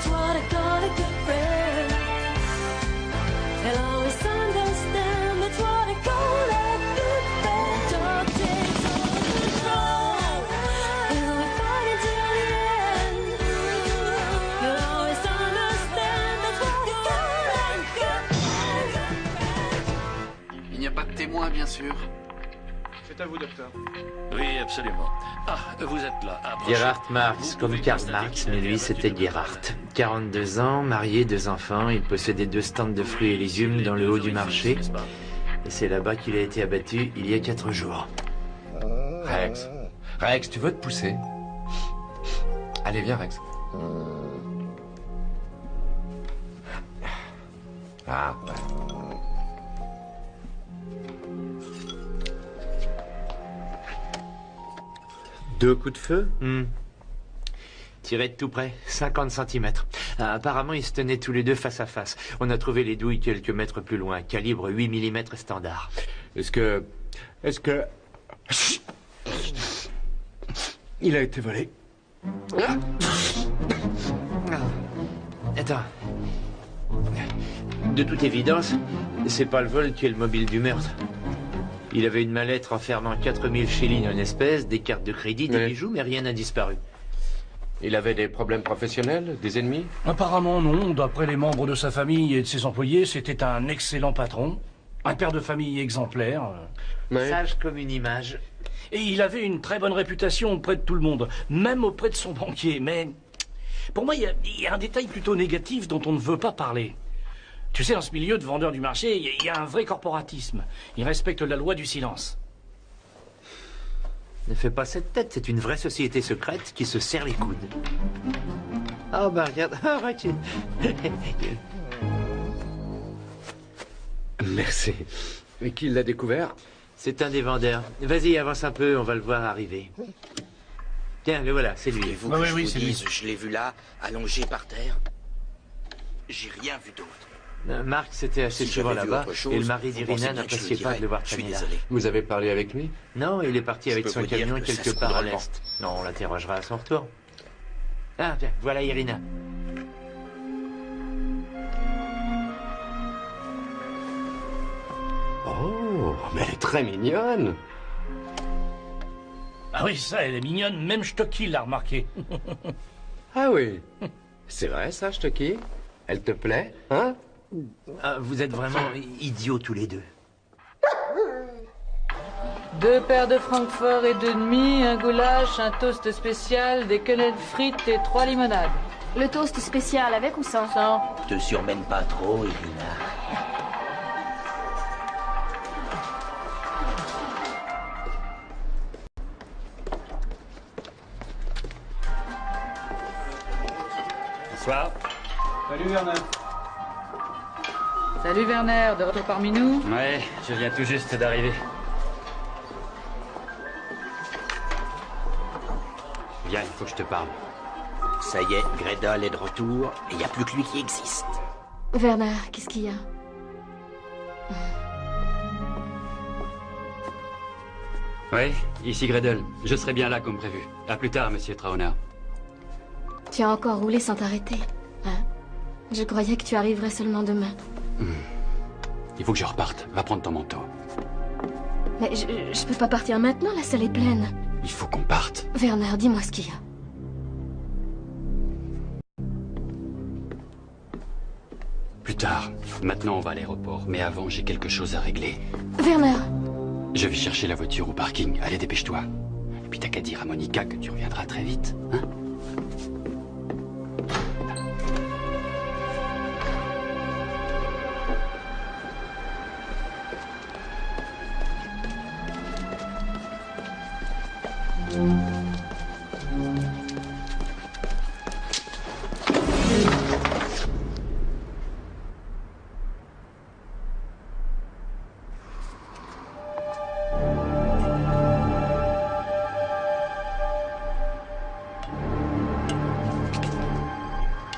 what I call a good friend. They'll always understand, that's what I call a good friend. Don't take all control, and we fight until the end. You'll always understand, that's what I call a good friend. Il n'y a pas de témoin, bien sûr. C'est à vous, docteur. Oui, absolument. Ah, vous êtes là. Approchez. Gerhard Marx, Vous comme pouvez Karl constater Marx, qu'il mais avait lui abattu c'était le Gerhard. 42 ans, marié, 2 enfants, il possédait 2 stands de fruits et légumes dans le haut du marché. n'est-ce pas? Et c'est là-bas qu'il a été abattu il y a 4 jours. Rex. Rex, tu veux te pousser? Allez, viens, Rex. Ah, ouais. Deux coups de feu Tirés de tout près, 50 cm. Apparemment, ils se tenaient tous les deux face à face. On a trouvé les douilles quelques mètres plus loin, calibre 8 mm standard. Est-ce que... Il a été volé? Attends. De toute évidence, c'est pas le vol qui est le mobile du meurtre. Il avait une mallette renfermant 4000 shillings en espèces, des cartes de crédit, des bijoux, mais rien n'a disparu. Il avait des problèmes professionnels, des ennemis? Apparemment non. D'après les membres de sa famille et de ses employés, c'était un excellent patron, un père de famille exemplaire. Sage comme une image. Et il avait une très bonne réputation auprès de tout le monde, même auprès de son banquier. Mais pour moi, il y a un détail plutôt négatif dont on ne veut pas parler. Tu sais, dans ce milieu de vendeurs du marché, il y a un vrai corporatisme. Ils respectent la loi du silence. Ne fais pas cette tête, c'est une vraie société secrète qui se serre les coudes. Oh bah regarde, arrête. Merci. Et qui l'a découvert? C'est un des vendeurs. Vas-y, avance un peu, on va le voir arriver. Tiens, le voilà, c'est lui. Voulez-vous que je vous dise, je l'ai vu là, allongé par terre. J'ai rien vu d'autre. Marc c'était assez souvent là-bas, et le mari d'Irina n'appréciait pas de le voir traîner là. Vous avez parlé avec lui? Non, il est parti avec son camion quelque part à coule l'est. Non, on l'interrogera à son retour. Ah, tiens, voilà Irina. Oh, mais elle est très mignonne. Ah oui, ça, elle est mignonne, même Stocky l'a remarqué. Ah oui. C'est vrai ça, Stocky? Elle te plaît, hein? Ah, vous êtes vraiment idiots tous les deux. 2 paires de Francfort et 2 demi, un goulash, un toast spécial, des quenelles frites et 3 limonades. Le toast spécial avec ou sans? Sans. Te surmène pas trop, Irina. Bonsoir. Salut Werner. Salut Werner, de retour parmi nous? Ouais, je viens tout juste d'arriver. Viens, il faut que je te parle. Ça y est, Gretel est de retour, et il n'y a plus que lui qui existe. Werner, qu'est-ce qu'il y a? Oui, ici Gretel. Je serai bien là comme prévu. À plus tard, monsieur Trauner. Tu as encore roulé sans t'arrêter, hein? Je croyais que tu arriverais seulement demain. Il faut que je reparte. Va prendre ton manteau. Mais je peux pas partir maintenant, la salle est pleine. Il faut qu'on parte. Werner, dis-moi ce qu'il y a. Plus tard. Maintenant, on va à l'aéroport. Mais avant, j'ai quelque chose à régler. Werner! Je vais chercher la voiture au parking. Allez, dépêche-toi. Et puis t'as qu'à dire à Monica que tu reviendras très vite, hein?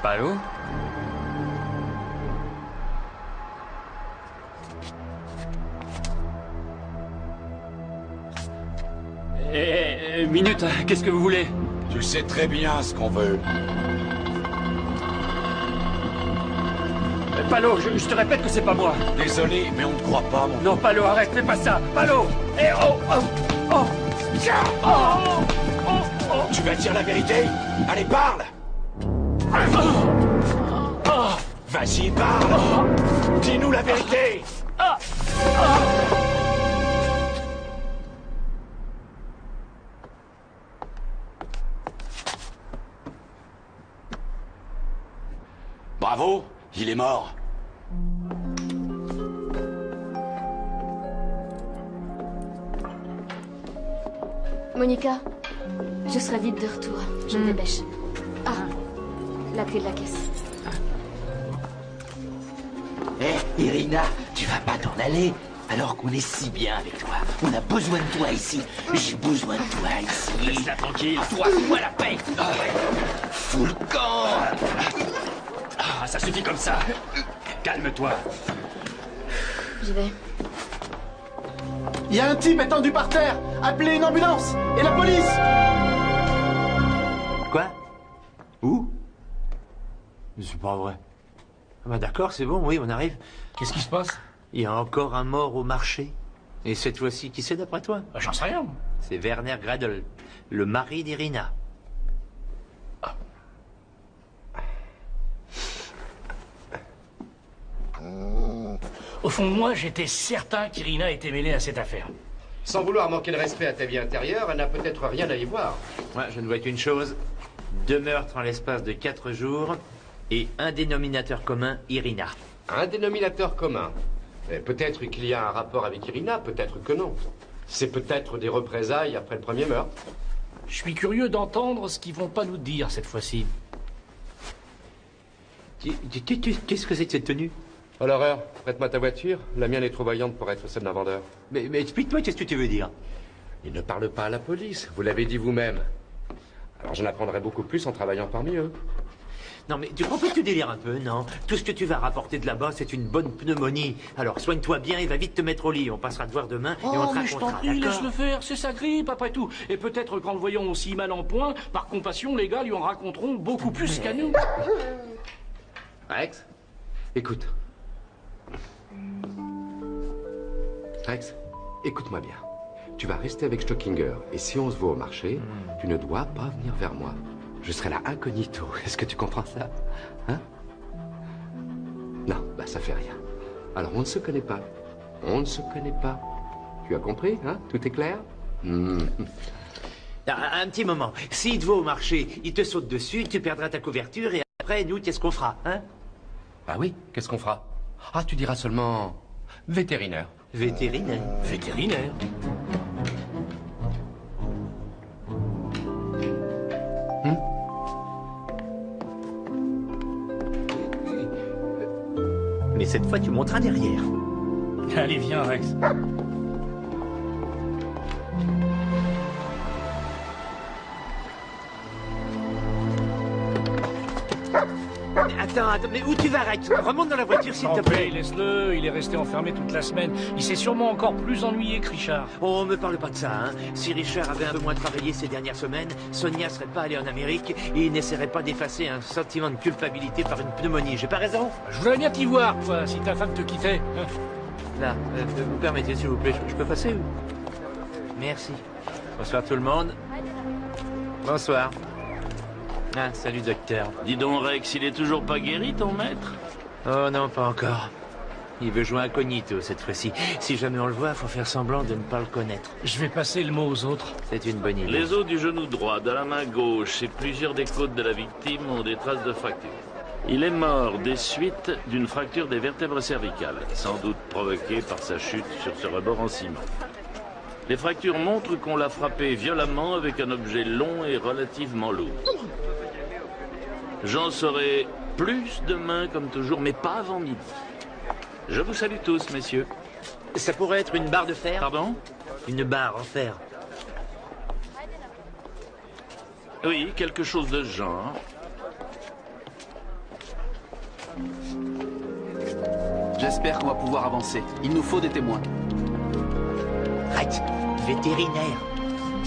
Allô? Minute, qu'est-ce que vous voulez? Tu sais très bien ce qu'on veut. Palo, je te répète que c'est pas moi. Désolé, mais on ne croit pas, mon... Non, Palo, arrête, fais pas ça. Palo. Eh, oh, oh, oh. Oh, oh, oh. Tu vas dire la vérité? Allez, parle! Vas-y, parle! Dis-nous la vérité! Bravo, il est mort. Monica, je serai vite de retour. Je me dépêche. Ah, la clé de la caisse. Eh, Irina, tu vas pas t'en aller alors qu'on est si bien avec toi. On a besoin de toi ici. J'ai besoin de toi ici. Laisse-la tranquille. Toi, fous-moi la paix. Fous le camp. Ah, ça suffit comme ça. Calme-toi. J'y vais. Il y a un type étendu par terre. Appelez une ambulance. Et la police. Quoi? Où? C'est pas vrai. Ah bah d'accord, c'est bon, oui, on arrive. Qu'est-ce qui se passe? Il y a encore un mort au marché. Et cette fois-ci, qui c'est d'après toi? J'en sais rien. C'est Werner Gradl, le mari d'Irina. Au fond de moi, j'étais certain qu'Irina était mêlée à cette affaire. Sans vouloir manquer de respect à ta vie intérieure, elle n'a peut-être rien à y voir. Ouais, je ne vois qu'une chose. 2 meurtres en l'espace de 4 jours et un dénominateur commun, Irina. Un dénominateur commun. Mais peut-être qu'il y a un rapport avec Irina, peut-être que non. C'est peut-être des représailles après le premier meurtre. Je suis curieux d'entendre ce qu'ils vont pas nous dire cette fois-ci. Qu'est-ce que c'est que cette tenue? Oh l'horreur, prête-moi ta voiture. La mienne est trop voyante pour être celle d'un vendeur. Mais explique-moi, qu'est-ce que tu veux dire? Il ne parle pas à la police, vous l'avez dit vous-même. Alors j'en apprendrai beaucoup plus en travaillant parmi eux. Non mais tu crois pas que tu délires un peu, non? Tout ce que tu vas rapporter de là-bas, c'est une bonne pneumonie. Alors soigne-toi bien et va vite te mettre au lit. On passera te voir demain et on te mais je t'en racontera, prie, d'accord? laisse-le faire, c'est sa grippe après tout. Et peut-être qu'en le voyant aussi mal en point, par compassion, les gars lui en raconteront beaucoup plus qu'à nous. Rex, écoute. Rex, écoute-moi bien. Tu vas rester avec Stockinger, et si on se voit au marché, tu ne dois pas venir vers moi. Je serai là incognito. Est-ce que tu comprends ça? Hein? Non, bah ça fait rien. Alors on ne se connaît pas. On ne se connaît pas. Tu as compris, hein? Tout est clair? Un petit moment. S'il te voit au marché, il te saute dessus, tu perdras ta couverture et après, nous, qu'est-ce qu'on fera, hein? Ah oui, qu'est-ce qu'on fera? Ah, tu diras seulement... vétérinaire. Vétérinaire. Vétérinaire. Mais cette fois, tu monteras derrière. Allez, viens, Rex. Attends, mais où tu vas, Rex? Remonte dans la voiture, s'il te plaît. Laisse-le, il est resté enfermé toute la semaine. Il s'est sûrement encore plus ennuyé que Richard. Oh, me parle pas de ça, hein. Si Richard avait un peu moins travaillé ces dernières semaines, Sonia serait pas allée en Amérique et il n'essaierait pas d'effacer un sentiment de culpabilité par une pneumonie. J'ai pas raison? Je voudrais bien t'y voir, toi, si ta femme te quittait. Là, vous permettez, s'il vous plaît, je peux passer? Merci. Bonsoir tout le monde. Bonsoir. Ah, salut docteur. Dis donc, Rex, il est toujours pas guéri, ton maître? Oh non, pas encore. Il veut jouer incognito cette fois-ci. Si jamais on le voit, faut faire semblant de ne pas le connaître. Je vais passer le mot aux autres. C'est une bonne idée. Les os du genou droit, de la main gauche et plusieurs des côtes de la victime ont des traces de fracture. Il est mort des suites d'une fracture des vertèbres cervicales, sans doute provoquée par sa chute sur ce rebord en ciment. Les fractures montrent qu'on l'a frappé violemment avec un objet long et relativement lourd. J'en saurai plus demain, comme toujours, mais pas avant midi. Je vous salue tous, messieurs. Ça pourrait être une barre de fer? Pardon? Une barre en fer. Oui, quelque chose de ce genre. J'espère qu'on va pouvoir avancer. Il nous faut des témoins. Rex, vétérinaire.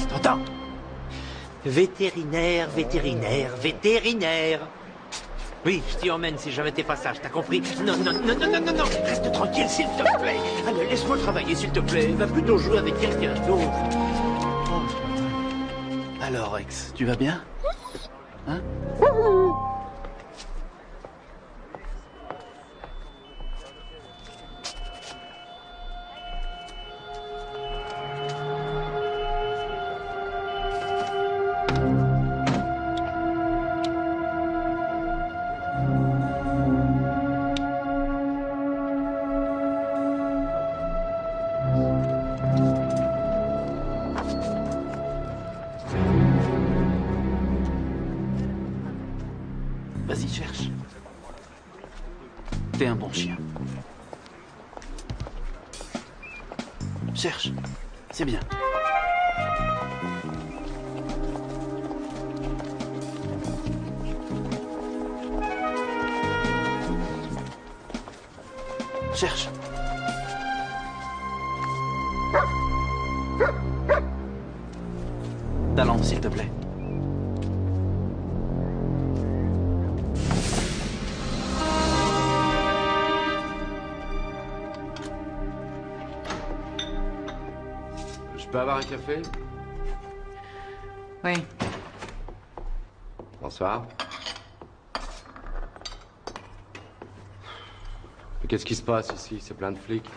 T'entends? Vétérinaire, vétérinaire, vétérinaire. Oui, je t'y emmène si jamais t'es pas sage, t'as compris? Non, non, non, non, non, non, non, reste tranquille, s'il te plaît. Allez, laisse-moi travailler, s'il te plaît. Va plutôt jouer avec quelqu'un d'autre. Alors, Rex, tu vas bien? Hein? Vas-y, cherche. T'es un bon chien. Cherche. C'est bien. Cherche. Ta lampe, s'il te plaît. Je peux avoir un café? Oui. Bonsoir. Mais qu'est-ce qui se passe ici? C'est plein de flics.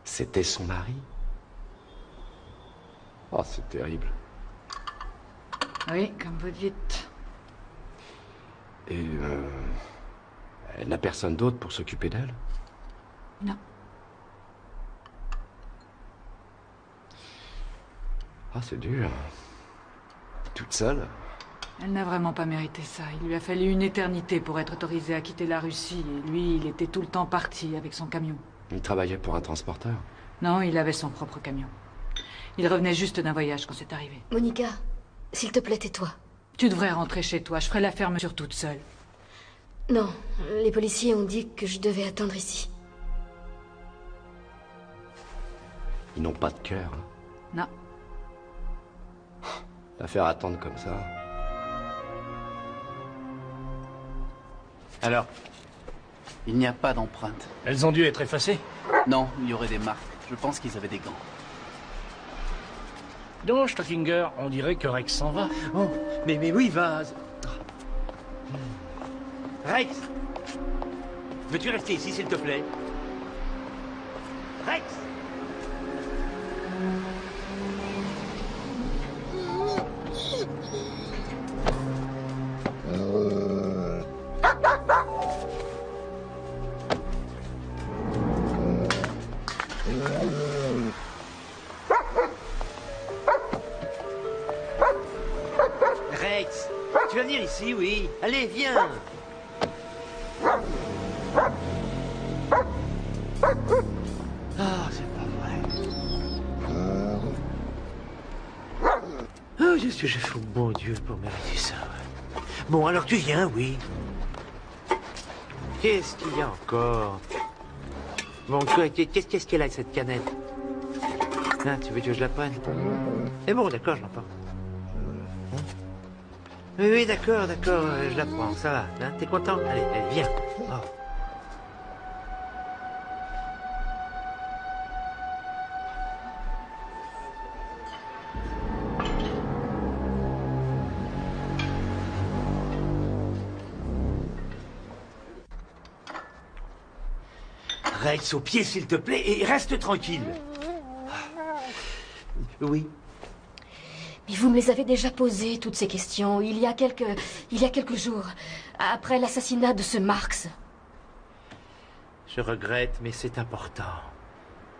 C'était son mari? Oh, c'est terrible. Oui, comme vous dites. Et elle n'a personne d'autre pour s'occuper d'elle? Non. Ah, c'est dur. Toute seule? Elle n'a vraiment pas mérité ça. Il lui a fallu une éternité pour être autorisé à quitter la Russie. Et lui, il était tout le temps parti avec son camion. Il travaillait pour un transporteur? Non, il avait son propre camion. Il revenait juste d'un voyage quand c'est arrivé. Monica, s'il te plaît, tais-toi. Tu devrais rentrer chez toi. Je ferai la fermeture toute seule. Non, les policiers ont dit que je devais attendre ici. Ils n'ont pas de cœur. Hein. Non. La faire attendre comme ça. Alors, il n'y a pas d'empreinte. Elles ont dû être effacées? Non, il y aurait des marques. Je pense qu'ils avaient des gants. Donc, Stockinger, on dirait que Rex s'en va. Oh, mais oui, va. Rex! Veux-tu rester ici, s'il te plaît? Rex! Rex, tu vas venir ici, oui. Allez, viens. Ah, c'est pas vrai. Oh, qu'est-ce que j'ai fait au bon Dieu pour mériter ça, ouais. Bon, alors tu viens, oui. Qu'est-ce qu'il y a encore? Bon, qu'est-ce qu'elle a, cette canette? Hein, tu veux que je la prenne? Eh bon, d'accord, je la prends. Oui, oui, d'accord, je la prends, ça va. Hein, t'es content? Allez, viens. Oh. Rex, au pied, s'il te plaît, et reste tranquille. Oui. Mais vous me les avez déjà posées, toutes ces questions, il y a quelques jours, après l'assassinat de ce Marx. Je regrette, mais c'est important.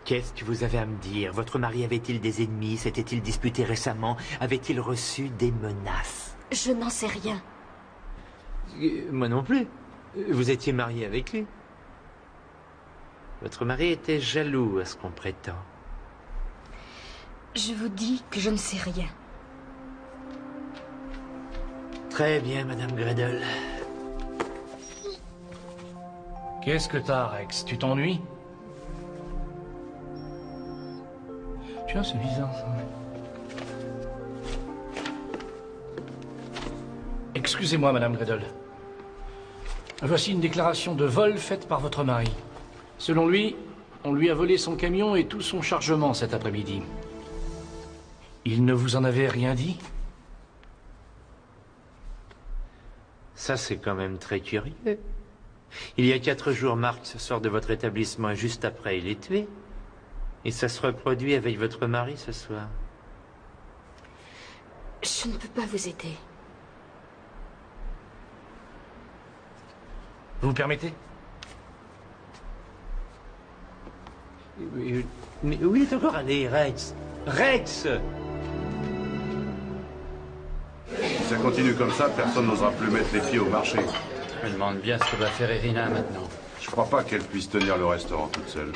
Qu'est-ce que vous avez à me dire? Votre mari avait-il des ennemis? S'était-il disputé récemment? Avait-il reçu des menaces? Je n'en sais rien. Moi non plus. Vous étiez marié avec lui. Votre mari était jaloux à ce qu'on prétend. Je vous dis que je ne sais rien. Très bien, Madame Gretel. Qu'est-ce que t'as, Rex? Tu t'ennuies? Tiens, c'est bizarre, ça. Excusez-moi, Madame Gretel. Voici une déclaration de vol faite par votre mari. Selon lui, on lui a volé son camion et tout son chargement cet après-midi. Il ne vous en avait rien dit? Ça, c'est quand même très curieux. Il y a 4 jours, Marx sort de votre établissement et juste après, il est tué. Et ça se reproduit avec votre mari ce soir. Je ne peux pas vous aider. Vous me permettez? Mais où il est encore allé, Rex? Rex! Si ça continue comme ça, personne n'osera plus mettre les pieds au marché. Je me demande bien ce que va faire Irina maintenant. Je crois pas qu'elle puisse tenir le restaurant toute seule.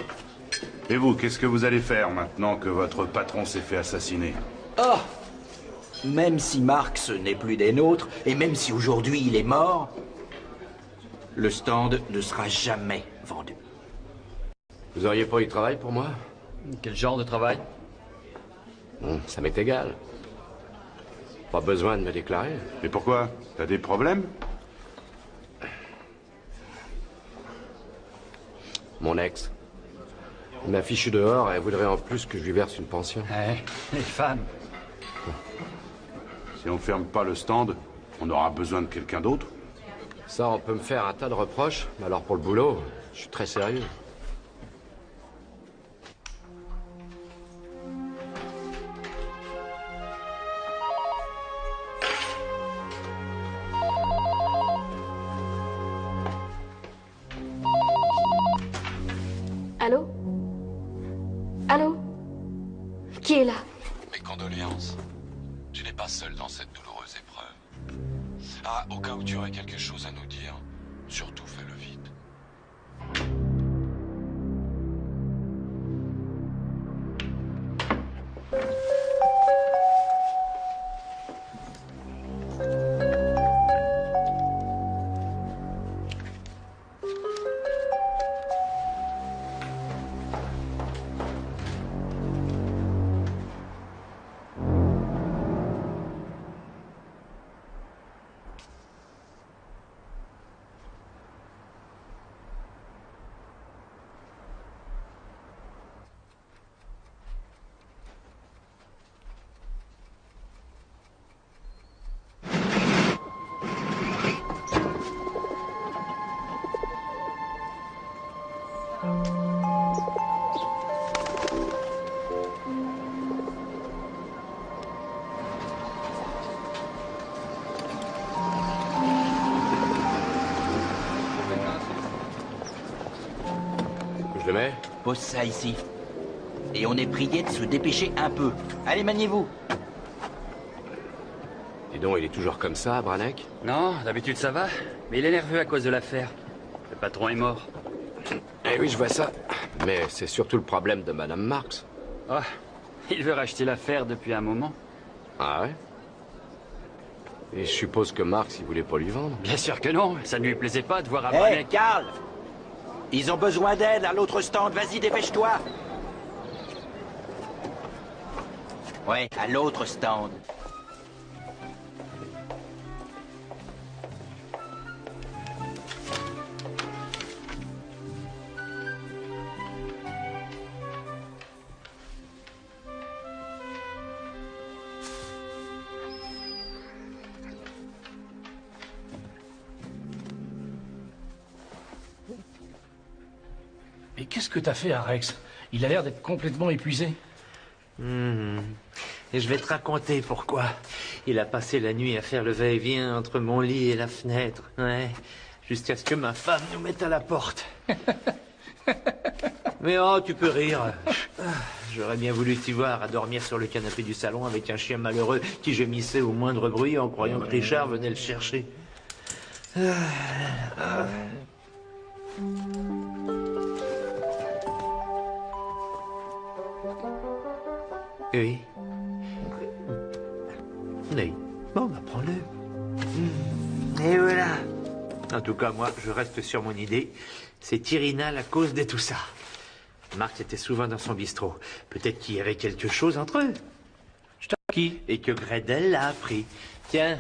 Et vous, qu'est-ce que vous allez faire maintenant que votre patron s'est fait assassiner? Oh! Même si Marx n'est plus des nôtres, et même si aujourd'hui il est mort, le stand ne sera jamais vendu. Vous auriez pas eu de travail pour moi? Quel genre de travail? Ça m'est égal. Pas besoin de me déclarer. Mais pourquoi? T'as des problèmes? Mon ex. Il m'a fichu dehors et elle voudrait en plus que je lui verse une pension. Les femmes. Si on ferme pas le stand, on aura besoin de quelqu'un d'autre. Ça, on peut me faire un tas de reproches, mais alors pour le boulot, je suis très sérieux. Allô? Allô? Qui est là? Mes condoléances. Tu n'es pas seul dans cette douloureuse épreuve. Ah, au cas où tu aurais quelque chose à nous dire, surtout fais-le vite. Je le mets? Pose ça ici. Et on est prié de se dépêcher un peu. Allez, maniez-vous. Dis donc, il est toujours comme ça, Branek? Non, d'habitude ça va, mais il est nerveux à cause de l'affaire. Le patron est mort. Eh oui, je vois ça. Mais c'est surtout le problème de Madame Marx. Oh, il veut racheter l'affaire depuis un moment. Ah ouais? Et je suppose que Marx, il voulait pas lui vendre. Bien sûr que non, ça ne lui plaisait pas de voir un Hé, Branek. Karl! Ils ont besoin d'aide à l'autre stand. Vas-y, dépêche-toi. Ouais, à l'autre stand. Et qu'est-ce que t'as fait à Rex? Il a l'air d'être complètement épuisé. Et je vais te raconter pourquoi. Il a passé la nuit à faire le va-et-vient entre mon lit et la fenêtre. Ouais. Jusqu'à ce que ma femme nous mette à la porte. Mais oh, tu peux rire. J'aurais bien voulu t'y voir à dormir sur le canapé du salon avec un chien malheureux qui gémissait au moindre bruit en croyant que Richard venait le chercher. Oui. Oui. Bon, bah prends-le. En tout cas, moi, je reste sur mon idée. C'est Irina la cause de tout ça. Marx était souvent dans son bistrot. Peut-être qu'il y avait quelque chose entre eux. Qui? Et que Gretel l'a appris. Tiens.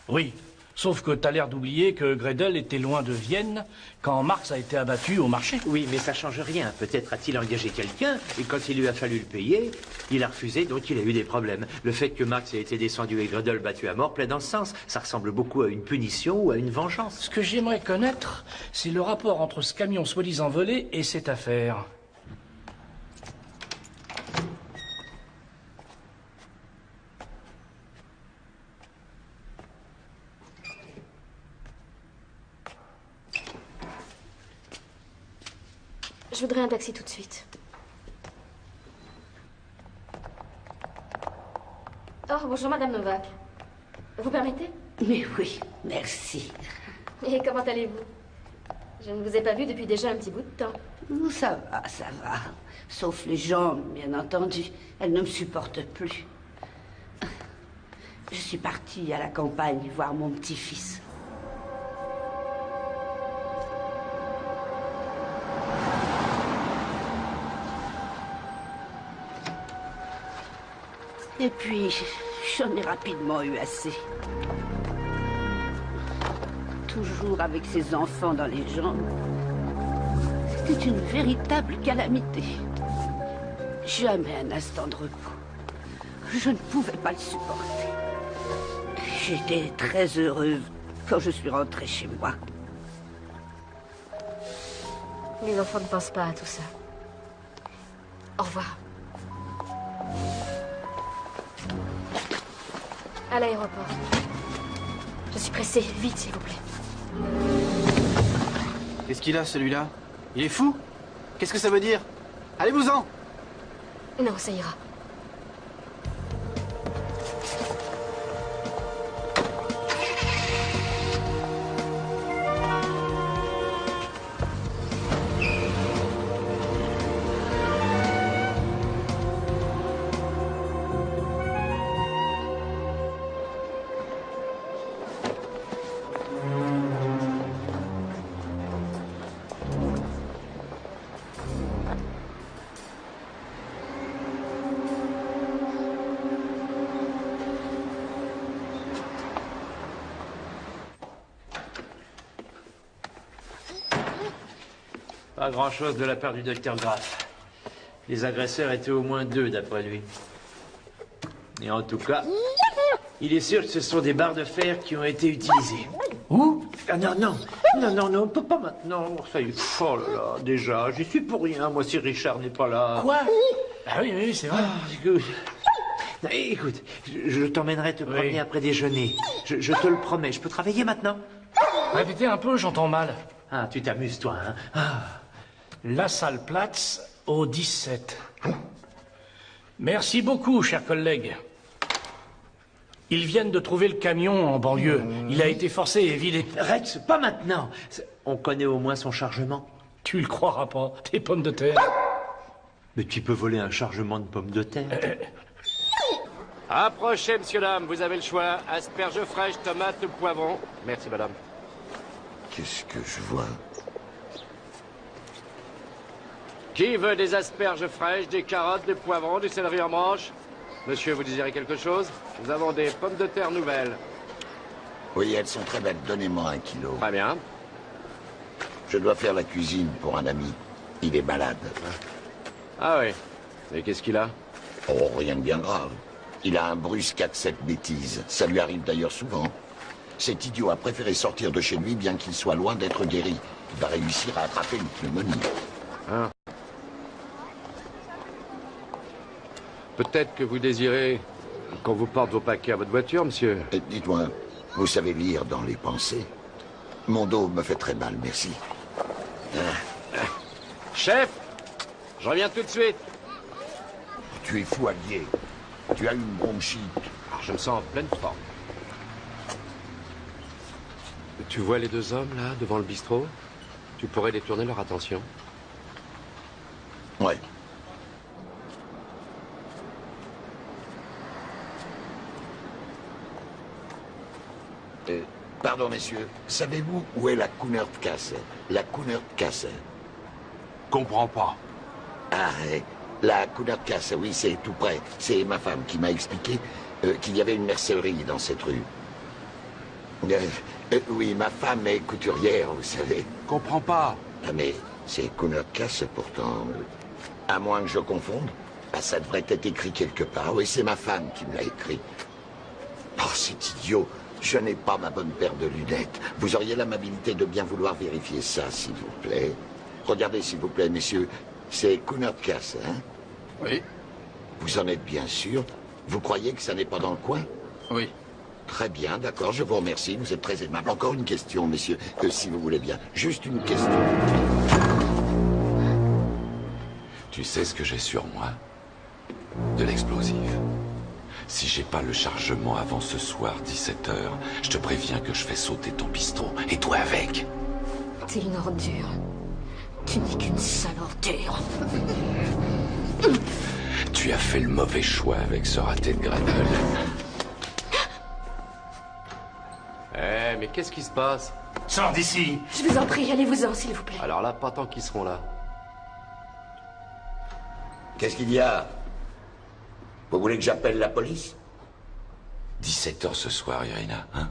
Oui, sauf que t'as l'air d'oublier que Gretel était loin de Vienne quand Marx a été abattu au marché. Oui, mais ça change rien. Peut-être a-t-il engagé quelqu'un, et quand il lui a fallu le payer, il a refusé, donc il a eu des problèmes. Le fait que Marx ait été descendu et Gretel battu à mort plaît dans ce sens. Ça ressemble beaucoup à une punition ou à une vengeance. Ce que j'aimerais connaître, c'est le rapport entre ce camion soi-disant volé et cette affaire. Je voudrais un taxi tout de suite. Oh, bonjour Madame Novak. Vous permettez? Mais oui, merci. Et comment allez-vous? Je ne vous ai pas vu depuis déjà un petit bout de temps. Ça va, ça va. Sauf les jambes, bien entendu. Elles ne me supportent plus. Je suis partie à la campagne voir mon petit-fils. Et puis, j'en ai rapidement eu assez. Toujours avec ses enfants dans les jambes. C'était une véritable calamité. Jamais un instant de repos. Je ne pouvais pas le supporter. J'étais très heureuse quand je suis rentrée chez moi. Les enfants ne pensent pas à tout ça. Au revoir. À l'aéroport. Je suis pressée. Vite, s'il vous plaît. Qu'est-ce qu'il a, celui-là? Il est fou? Qu'est-ce que ça veut dire? Allez-vous-en! Non, ça ira. Pas grand-chose de la part du docteur Graff. Les agresseurs étaient au moins 2, d'après lui. Et en tout cas, il est sûr que ce sont des barres de fer qui ont été utilisées. Où? Ah non, non. Non, pas maintenant. Ça y est. Oh là là, déjà, j'y suis pour rien, moi, si Richard n'est pas là. Quoi? Ah oui, c'est vrai. Écoute, non, écoute, je t'emmènerai te promener après déjeuner. Je te le promets. Je peux travailler maintenant? Répétez un peu, j'entends mal. Ah, tu t'amuses, toi, hein? Ah. La salle Platz au 17. Merci beaucoup, chers collègues. Ils viennent de trouver le camion en banlieue. Il a été forcé et vidé. Rex, pas maintenant. On connaît au moins son chargement. Tu le croiras pas, tes pommes de terre. Mais tu peux voler un chargement de pommes de terre. Approchez, messieurs, dames, vous avez le choix. Asperges fraîches, tomates, poivrons. Merci, madame. Qu'est-ce que je vois? Qui veut des asperges fraîches, des carottes, des poivrons, du céleri en branche? Monsieur, vous désirez quelque chose? Nous avons des pommes de terre nouvelles. Oui, elles sont très belles. Donnez-moi 1 kilo. Très bien. Je dois faire la cuisine pour un ami. Il est malade. Ah oui. Et qu'est-ce qu'il a? Oh, rien de bien grave. Il a un brusque accès de bêtise. Ça lui arrive d'ailleurs souvent. Cet idiot a préféré sortir de chez lui bien qu'il soit loin d'être guéri. Il va réussir à attraper une pneumonie. Ah. Peut-être que vous désirez qu'on vous porte vos paquets à votre voiture, monsieur. Dites-moi, vous savez lire dans les pensées? Mon dos me fait très mal, merci. Chef, je reviens tout de suite. Tu es fou, allié. Tu as une bronchite. Alors, je me sens en pleine forme. Tu vois les 2 hommes, là, devant le bistrot? Tu pourrais détourner leur attention. Ouais. Pardon. Pardon, messieurs. Savez-vous où est la Kunert-Kasse? La Kunert-Kasse. Comprends pas. Ah, la Kunert-Kasse, oui, c'est tout près. C'est ma femme qui m'a expliqué qu'il y avait une mercerie dans cette rue. Oui, ma femme est couturière, vous savez. Comprends pas. Ah, mais c'est Kunert-Kasse pourtant. À moins que je confonde. Ah, ça devrait être écrit quelque part. Oui, c'est ma femme qui me l'a écrit. Oh, c'est idiot. Je n'ai pas ma bonne paire de lunettes. Vous auriez l'amabilité de bien vouloir vérifier ça, s'il vous plaît. Regardez, s'il vous plaît, messieurs. C'est Kunert-Kasse, hein? Oui. Vous en êtes bien sûr? Vous croyez que ça n'est pas dans le coin? Oui. Très bien, d'accord, je vous remercie. Vous êtes très aimable. Encore une question, messieurs, si vous voulez bien. Juste une question. Tu sais ce que j'ai sur moi? De l'explosif. Si j'ai pas le chargement avant ce soir, 17h, je te préviens que je fais sauter ton bistrot. Et toi avec. T'es une ordure. Tu n'es qu'une sale ordure. Tu as fait le mauvais choix avec ce raté de Gretel. Eh, mais qu'est-ce qui se passe? Sors d'ici! Je vous en prie, allez-vous-en, s'il vous plaît. Alors là, pas tant qu'ils seront là. Qu'est-ce qu'il y a? Vous voulez que j'appelle la police? 17h ce soir, Irina, hein?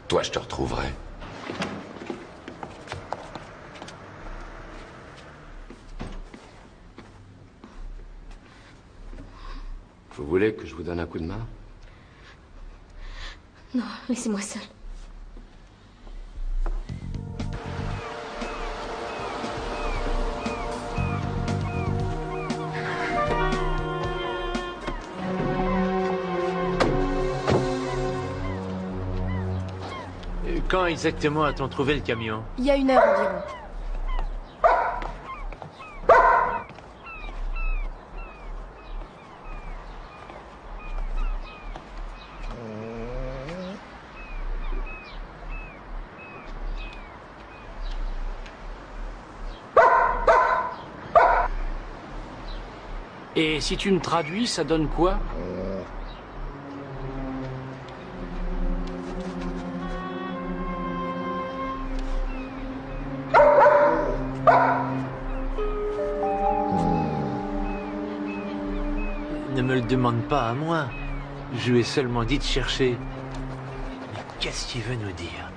Toi, je te retrouverai. Vous voulez que je vous donne un coup de main? Non, laissez-moi seule. Quand exactement a-t-on trouvé le camion? Il y a 1 heure environ. Et si tu me traduis, ça donne quoi? Ne me le demande pas à moi. Je lui ai seulement dit de chercher. Mais qu'est-ce qu'il veut nous dire?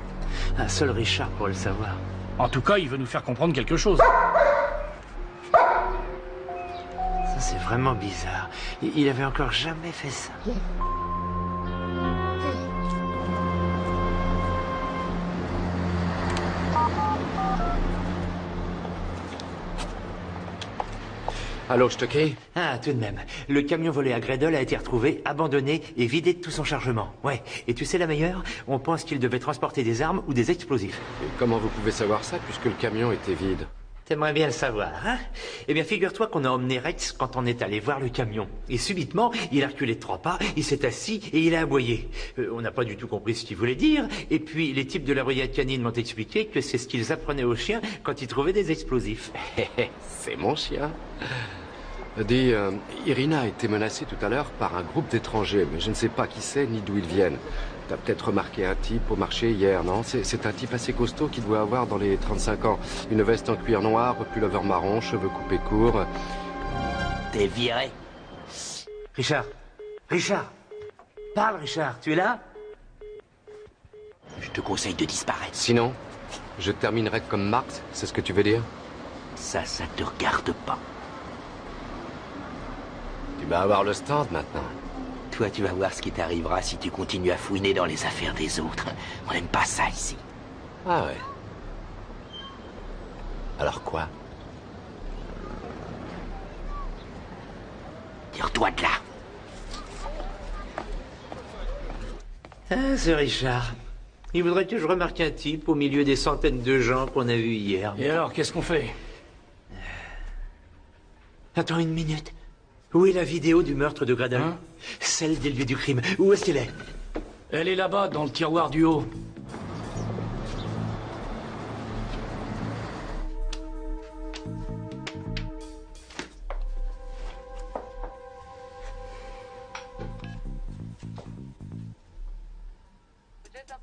Un seul Richard pour le savoir. En tout cas, il veut nous faire comprendre quelque chose. Ça, c'est vraiment bizarre. Il avait encore jamais fait ça. Allô, Stocké? Ah, tout de même. Le camion volé à Gretel a été retrouvé, abandonné et vidé de tout son chargement. Ouais. Et tu sais la meilleure? On pense qu'il devait transporter des armes ou des explosifs. Et comment vous pouvez savoir ça puisque le camion était vide? T'aimerais bien le savoir, hein? Eh bien, figure-toi qu'on a emmené Rex quand on est allé voir le camion. Et subitement, il a reculé de 3 pas, il s'est assis et il a aboyé. On n'a pas du tout compris ce qu'il voulait dire. Et puis, les types de la brigade canine m'ont expliqué que c'est ce qu'ils apprenaient aux chiens quand ils trouvaient des explosifs. C'est mon chien. Dis, Irina a été menacée tout à l'heure par un groupe d'étrangers, mais je ne sais pas qui c'est ni d'où ils viennent. T'as peut-être remarqué un type au marché hier, non? C'est un type assez costaud qui doit avoir dans les 35 ans. Une veste en cuir noir, pullover marron, cheveux coupés courts. T'es viré. Richard! Richard! Parle, Richard, tu es là? Je te conseille de disparaître. Sinon, je terminerai comme Marx, c'est ce que tu veux dire? Ça te regarde pas. Tu vas avoir le stand maintenant. Toi, tu vas voir ce qui t'arrivera si tu continues à fouiner dans les affaires des autres. On n'aime pas ça ici. Ah ouais. Alors quoi? Tire-toi de là. Ah, c'est Richard. Il voudrait que je remarque un type au milieu des centaines de gens qu'on a vus hier. Et alors, qu'est-ce qu'on fait? Attends une minute. Où est la vidéo du meurtre de Gretel? Hein? Celle des lieux du crime. Où est-ce qu'elle est? Elle est là-bas, dans le tiroir du haut.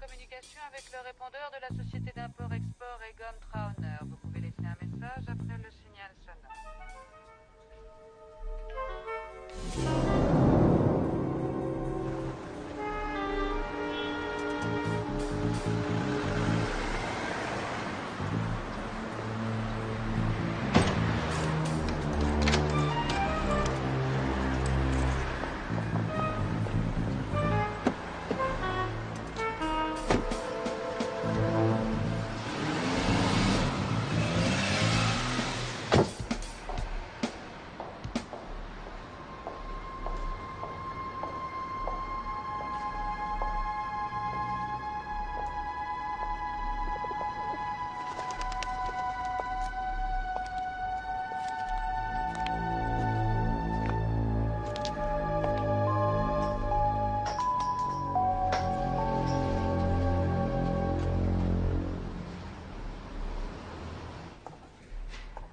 communication avec le répondeur de la société d'import-export Egon Trauner. Vous pouvez laisser un message après le signal sonore.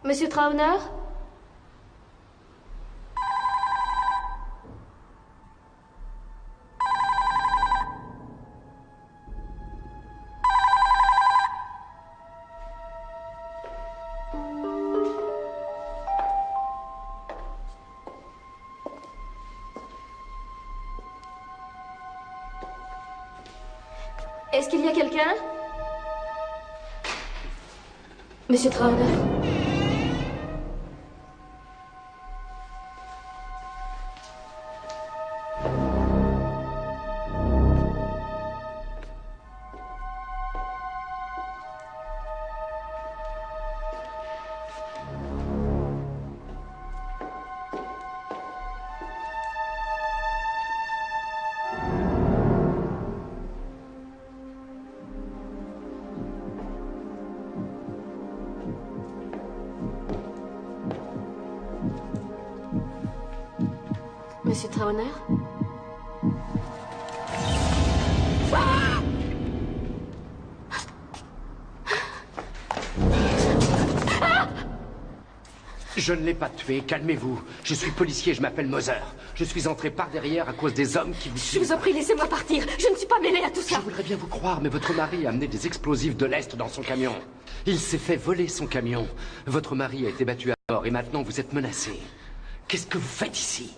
Monsieur Trauner? Est-ce qu'il y a quelqu'un? Monsieur Trauner? Monsieur Trauner? Je ne l'ai pas tué, calmez-vous. Je suis policier, je m'appelle Moser. Je suis entré par derrière à cause des hommes qui vous Je vous en prie, laissez-moi partir. Je ne suis pas mêlée à tout ça. Je voudrais bien vous croire, mais votre mari a amené des explosifs de l'Est dans son camion. Il s'est fait voler son camion. Votre mari a été battu à mort et maintenant vous êtes menacé. Qu'est-ce que vous faites ici?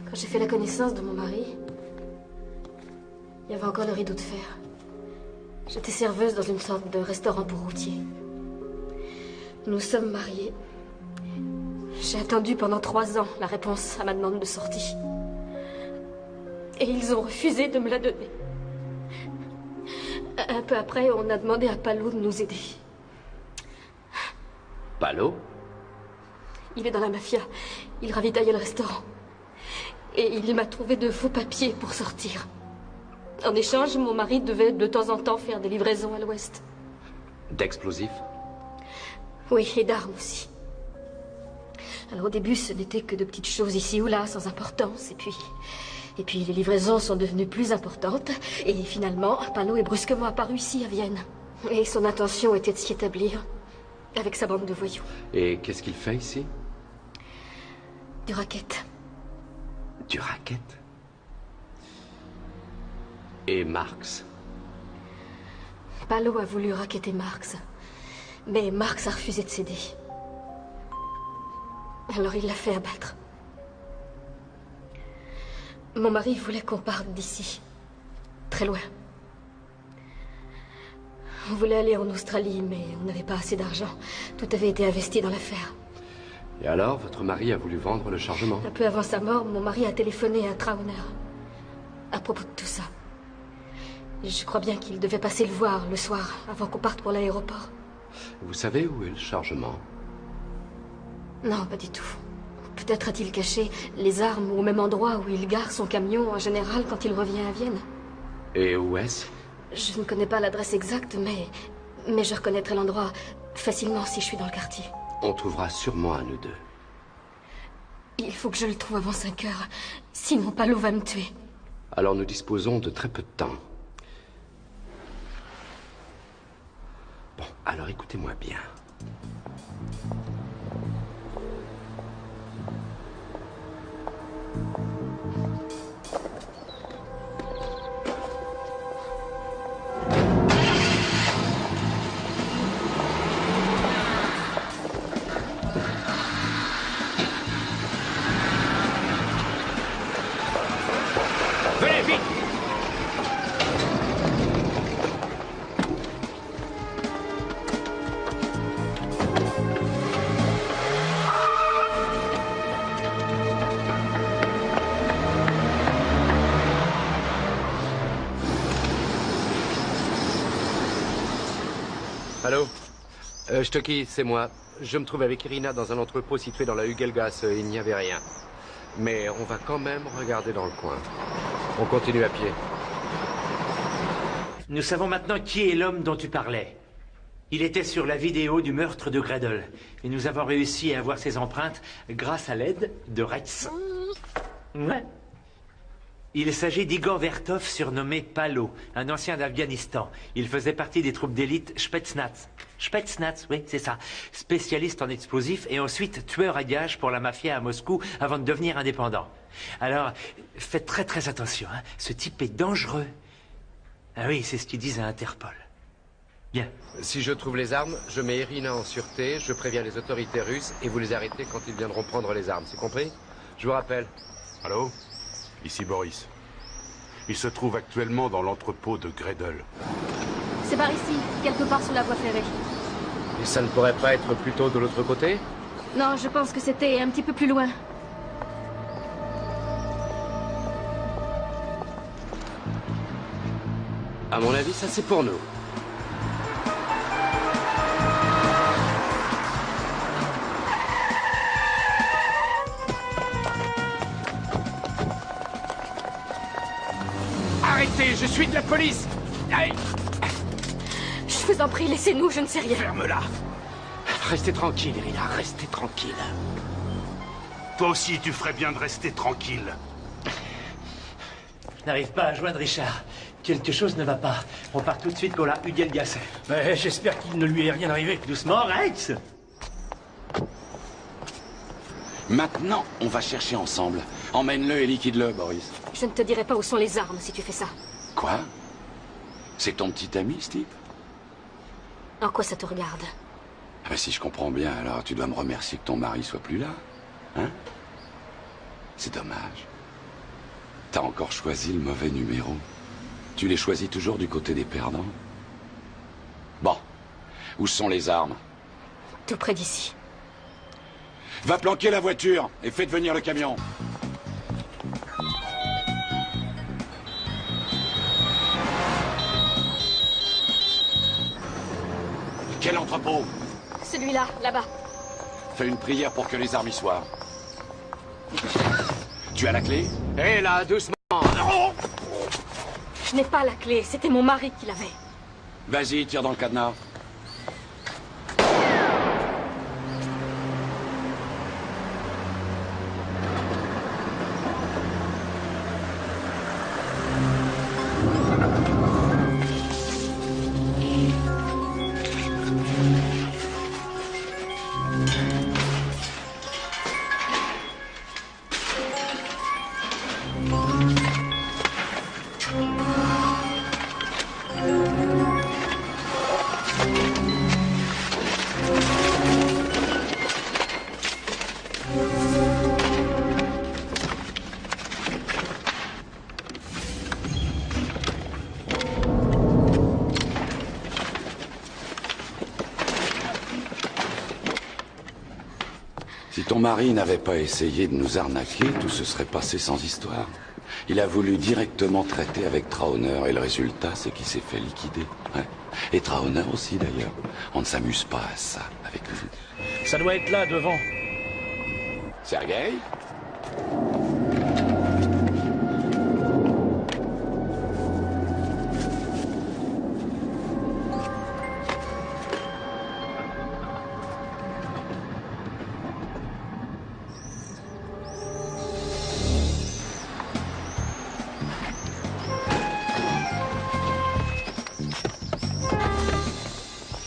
Quand j'ai fait la connaissance de mon mari, il y avait encore le rideau de fer. J'étais serveuse dans une sorte de restaurant pour routiers. Nous sommes mariés. J'ai attendu pendant 3 ans la réponse à ma demande de sortie. Et ils ont refusé de me la donner. Un peu après, on a demandé à Palo de nous aider. Palo? Il est dans la mafia. Il ravitaillait le restaurant. Et il m'a trouvé de faux papiers pour sortir. En échange, mon mari devait de temps en temps faire des livraisons à l'ouest. D'explosifs? Oui, et d'armes aussi. Alors au début, ce n'était que de petites choses ici ou là, sans importance. Et puis les livraisons sont devenues plus importantes. Et finalement, Palo est brusquement apparu ici, à Vienne. Et son intention était de s'y établir, avec sa bande de voyous. Et qu'est-ce qu'il fait ici? Du racket. Du racket? Et Marx? Palo a voulu racketter Marx. Mais Marx a refusé de céder. Alors il l'a fait abattre. Mon mari voulait qu'on parte d'ici. Très loin. On voulait aller en Australie, mais on n'avait pas assez d'argent. Tout avait été investi dans l'affaire. Et alors, votre mari a voulu vendre le chargement? Un peu avant sa mort, mon mari a téléphoné à Trauner à propos de tout ça. Je crois bien qu'il devait passer le voir le soir, avant qu'on parte pour l'aéroport. Vous savez où est le chargement? Non, pas du tout. Peut-être a-t-il caché les armes au même endroit où il gare son camion en général quand il revient à Vienne. Et où est-ce? Je ne connais pas l'adresse exacte, mais je reconnaîtrai l'endroit facilement si je suis dans le quartier. On trouvera sûrement un ou deux. Il faut que je le trouve avant 5 heures. Sinon, Palo va me tuer. Alors nous disposons de très peu de temps. Bon, alors écoutez-moi bien. Stocky, c'est moi. Je me trouve avec Irina dans un entrepôt situé dans la Hugelgasse. Il n'y avait rien. Mais on va quand même regarder dans le coin. On continue à pied. Nous savons maintenant qui est l'homme dont tu parlais. Il était sur la vidéo du meurtre de Gretel. Et nous avons réussi à avoir ses empreintes grâce à l'aide de Rex. Ouais. Il s'agit d'Igor Vertov, surnommé Palo, un ancien d'Afghanistan. Il faisait partie des troupes d'élite Spetsnaz. Spetsnaz, oui, c'est ça. Spécialiste en explosifs et ensuite tueur à gages pour la mafia à Moscou avant de devenir indépendant. Alors, faites très très attention, hein. Ce type est dangereux. Ah oui, c'est ce qu'ils disent à Interpol. Bien. Si je trouve les armes, je mets Irina en sûreté, je préviens les autorités russes et vous les arrêtez quand ils viendront prendre les armes, c'est compris? Je vous rappelle. Allô? Ici Boris. Il se trouve actuellement dans l'entrepôt de Gretel. C'est par ici, quelque part sur la voie ferrée. Et ça ne pourrait pas être plutôt de l'autre côté? Non, je pense que c'était un petit peu plus loin. À mon avis, ça c'est pour nous. Arrêtez, je suis de la police. Allez. Je vous en prie, laissez-nous, je ne sais rien. Ferme-la. Restez tranquille, Irina, restez tranquille. Toi aussi, tu ferais bien de rester tranquille. Je n'arrive pas à joindre Richard. Quelque chose ne va pas. On part tout de suite pour la Hugelgasse. J'espère qu'il ne lui est rien arrivé. Doucement, Rex. Maintenant, on va chercher ensemble. Emmène-le et liquide-le, Boris. Je ne te dirai pas où sont les armes si tu fais ça. Quoi? C'est ton petit ami, ce type? En quoi ça te regarde? Ah ben, si je comprends bien, alors tu dois me remercier que ton mari soit plus là. Hein? C'est dommage. T'as encore choisi le mauvais numéro. Tu les choisis toujours du côté des perdants. Bon. Où sont les armes? Tout près d'ici. Va planquer la voiture et faites venir le camion. Quel entrepôt? Celui-là, là-bas. Fais une prière pour que les armes y soient. Tu as la clé? Hé là, doucement. Oh! Je n'ai pas la clé, c'était mon mari qui l'avait. Vas-y, tire dans le cadenas. Si ton mari n'avait pas essayé de nous arnaquer, tout se serait passé sans histoire. Il a voulu directement traiter avec Trauner et le résultat, c'est qu'il s'est fait liquider. Ouais. Et Trauner aussi, d'ailleurs. On ne s'amuse pas à ça avec nous. Ça doit être là, devant. Sergueï?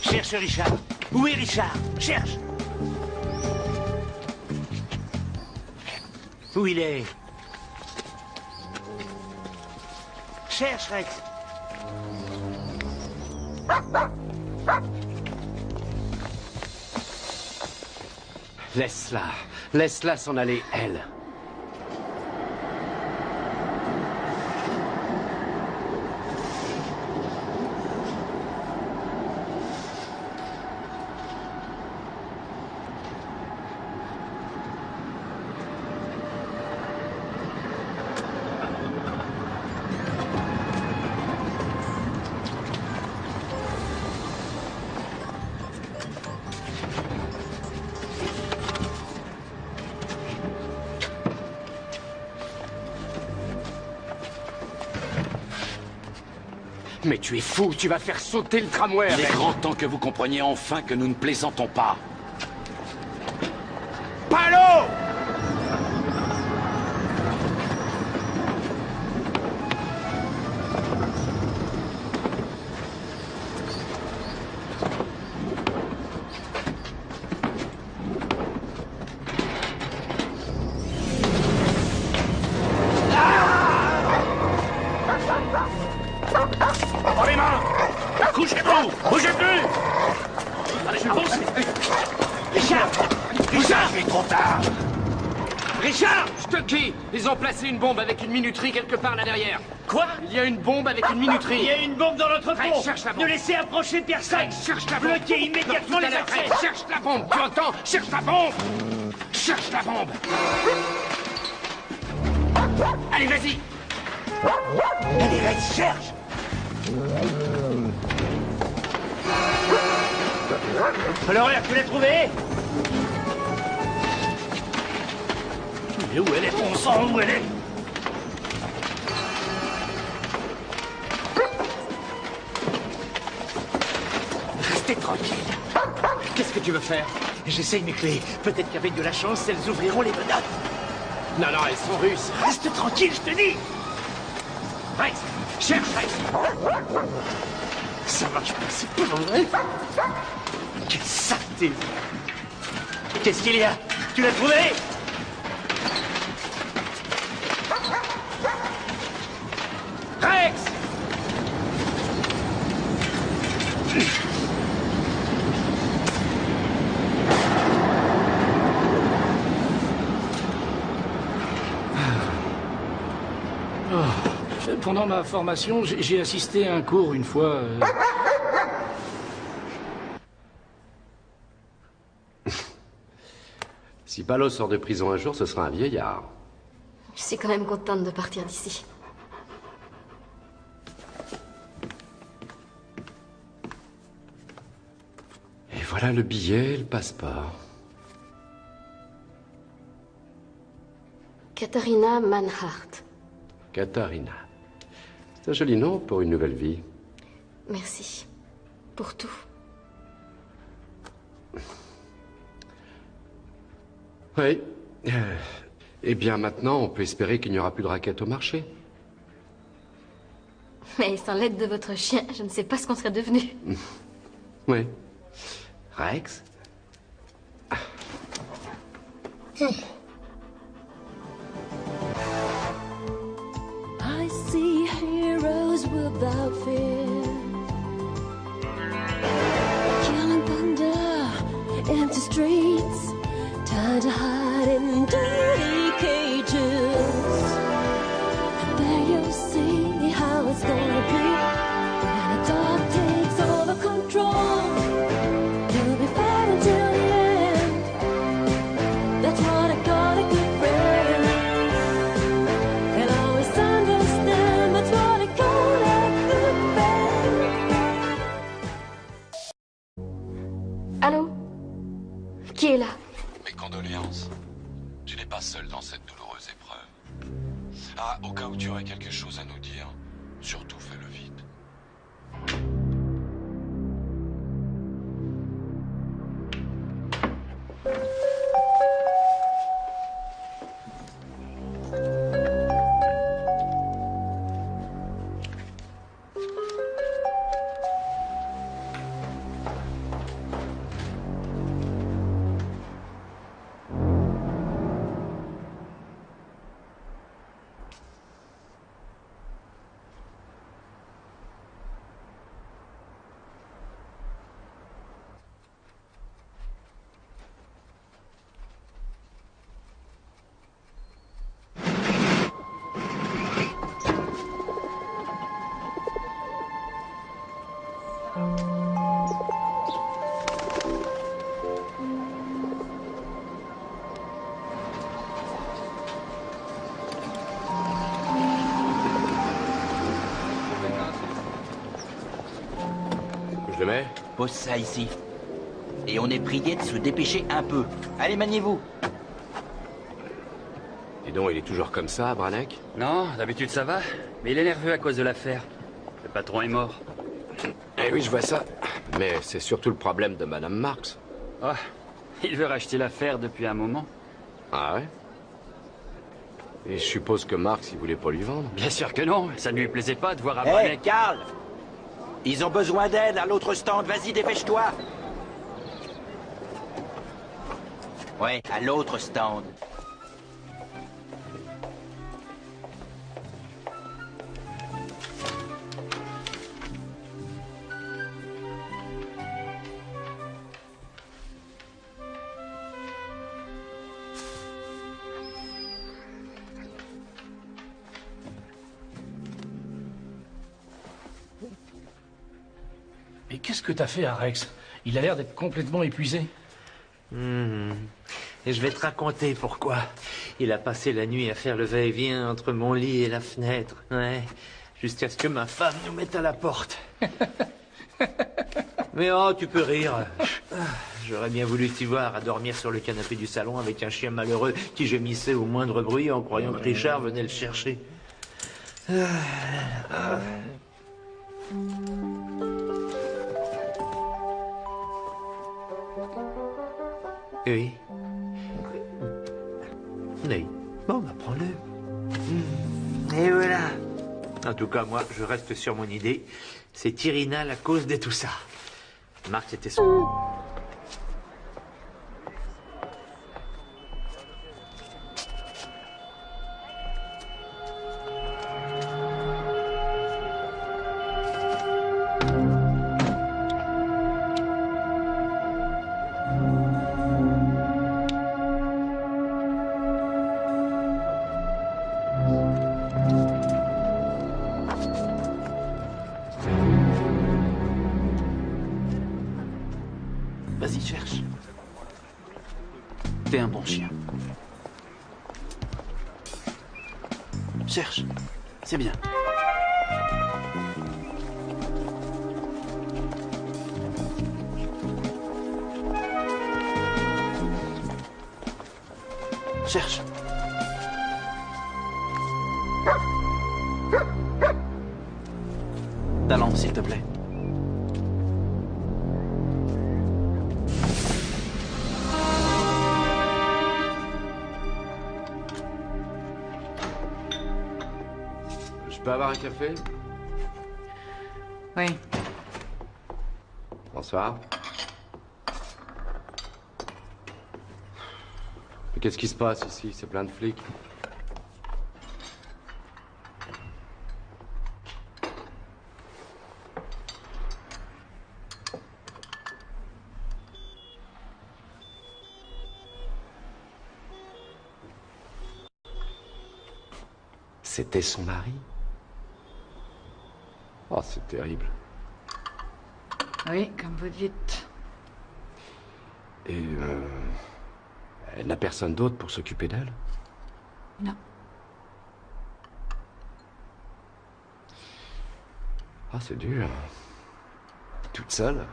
Cherche Richard. Où est Richard? Cherche. Où il est? Cherche, Rex. Laisse-la. Laisse-la s'en aller, elle. Mais tu es fou, tu vas faire sauter le tramway. Il est grand temps que vous compreniez enfin que nous ne plaisantons pas. Palo! Dans les mains! Couchez-vous! Bougez plus! Allez, foncez! Richard! Richard! Il est trop tard! Richard! Stucky! Ils ont placé une bombe avec une minuterie quelque part là derrière. Quoi? Il y a une bombe avec une minuterie. Il y a une bombe dans notre Rex, fond! cherche la bombe. Ne laissez approcher personne! Rex, cherche la bombe. Bloquez immédiatement les accès! Rex, cherche la bombe, tu entends? Cherche la bombe! Cherche la bombe! Allez, vas-y! Allez, Rex, cherche! L'horaire, tu l'as trouvé? Mais où elle est? On sent où elle est? Restez tranquille. Qu'est-ce que tu veux faire? J'essaye mes clés. Peut-être qu'avec de la chance, elles ouvriront les menottes. Non, non, elles sont russes. Reste tranquille, je te dis! Rex, cherche Rex! Ça marche pas, c'est pas vrai. Quelle saleté. Qu'est-ce qu'il y a? Tu l'as trouvé? Rex! Pendant ma formation, j'ai assisté à un cours une fois. Si Palo sort de prison un jour, ce sera un vieillard. Je suis quand même contente de partir d'ici. Et voilà le billet et le passeport. Katharina Manhart. Katharina. C'est un joli nom pour une nouvelle vie. Merci. Pour tout. Oui. Eh bien, maintenant, on peut espérer qu'il n'y aura plus de raquettes au marché. Mais sans l'aide de votre chien, je ne sais pas ce qu'on serait devenu. Oui. Rex? I see heroes without fear, killing thunder, empty streets, time to hide in dirty cages. And there you see how it's gonna be when the dark takes over control. You'll be fighting till the end. That's what I call a good friend. And always understand that's what I call a good friend. Allô? Qui est là? Mes condoléances. Tu n'es pas seul dans cette douloureuse épreuve. Ah, au cas où tu aurais quelque chose à nous dire, surtout fais-le vite. Je le mets? Pose ça ici. Et on est prié de se dépêcher un peu. Allez, maniez-vous. Dis donc, il est toujours comme ça, Branek? Non, d'habitude ça va, mais il est nerveux à cause de l'affaire. Le patron est mort. Eh oui, je vois ça. Mais c'est surtout le problème de Madame Marks. Ah, il veut racheter l'affaire depuis un moment. Ah ouais? Et je suppose que Marks, il voulait pas lui vendre. Bien sûr que non, ça ne lui plaisait pas de voir un Hé, Branagh. Carl! Ils ont besoin d'aide à l'autre stand, vas-y, dépêche-toi! Ouais, à l'autre stand. Mais qu'est-ce que t'as fait à Rex? Il a l'air d'être complètement épuisé. Et je vais te raconter pourquoi. Il a passé la nuit à faire le va-et-vient entre mon lit et la fenêtre. Ouais. Jusqu'à ce que ma femme nous mette à la porte. Mais oh, tu peux rire. J'aurais bien voulu t'y voir à dormir sur le canapé du salon avec un chien malheureux qui gémissait au moindre bruit en croyant que Richard venait le chercher. Oui. Oui. Bon, bah prends-le. Et voilà. En tout cas, moi, je reste sur mon idée. C'est Irina la cause de tout ça. Marc, c'était son... Vas-y, cherche. T'es un bon chien. Cherche. C'est bien. Cherche. Talent, s'il te plaît. Je peux avoir un café? Oui. Bonsoir. Mais qu'est-ce qui se passe ici? C'est plein de flics. C'était son mari? Oh, c'est terrible. Oui, comme vous dites. Et elle n'a personne d'autre pour s'occuper d'elle? Non. Ah, c'est dur. Toute seule?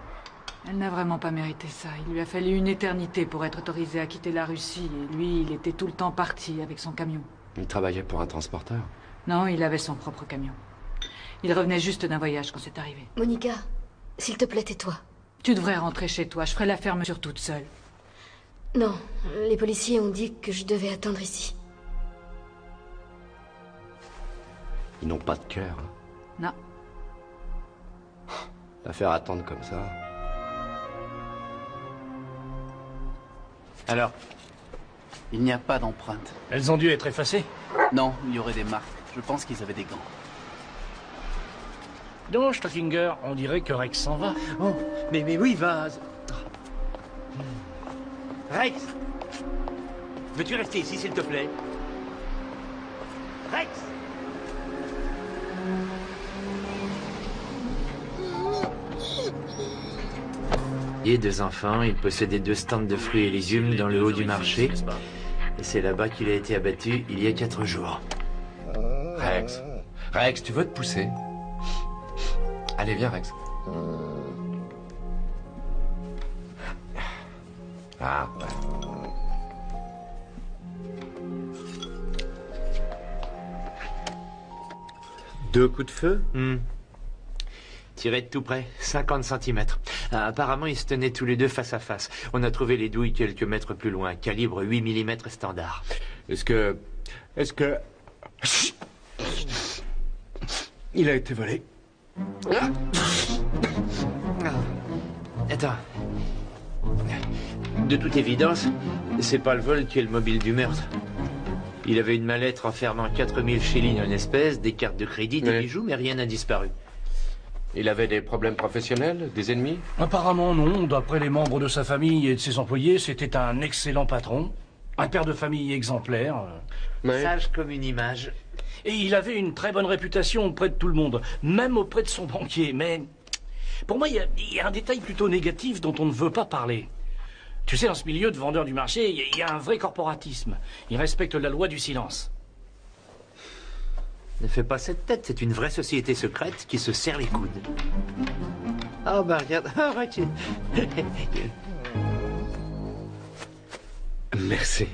Elle n'a vraiment pas mérité ça. Il lui a fallu une éternité pour être autorisé à quitter la Russie. Et lui, il était tout le temps parti avec son camion. Il travaillait pour un transporteur? Non, il avait son propre camion. Il revenait juste d'un voyage quand c'est arrivé. Monica, s'il te plaît, tais-toi. Tu devrais rentrer chez toi. Je ferai la fermeture toute seule. Non, les policiers ont dit que je devais attendre ici. Ils n'ont pas de cœur. Hein. Non. La faire attendre comme ça. Alors, il n'y a pas d'empreinte. Elles ont dû être effacées? Non, il y aurait des marques. Je pense qu'ils avaient des gants. Donc, Stockinger, on dirait que Rex s'en va. Oh, mais oui, va. Rex! Veux-tu rester ici, s'il te plaît? Rex! Il y a 2 enfants, il possédait 2 stands de fruits et légumes dans le haut du marché. Et c'est là-bas qu'il a été abattu il y a 4 jours. Rex. Rex, tu veux te pousser? Allez, viens, Rex. Ah, ouais. Deux coups de feu? Tiré de tout près, 50 centimètres. Apparemment, ils se tenaient tous les deux face à face. On a trouvé les douilles quelques mètres plus loin, calibre 8 mm standard. Est-ce que... Il a été volé. Attends. De toute évidence, c'est pas le vol qui est le mobile du meurtre. Il avait une mallette renfermant 4000 shillings en espèces, des cartes de crédit, des bijoux, mais rien n'a disparu. Il avait des problèmes professionnels, des ennemis? Apparemment non. D'après les membres de sa famille et de ses employés, c'était un excellent patron, un père de famille exemplaire. Sage comme une image. Et il avait une très bonne réputation auprès de tout le monde, même auprès de son banquier. Mais pour moi, il y a un détail plutôt négatif dont on ne veut pas parler. Tu sais, dans ce milieu de vendeurs du marché, il y a un vrai corporatisme. Ils respectent la loi du silence. Ne fais pas cette tête, c'est une vraie société secrète qui se serre les coudes. Oh bah regarde, arrête. Merci.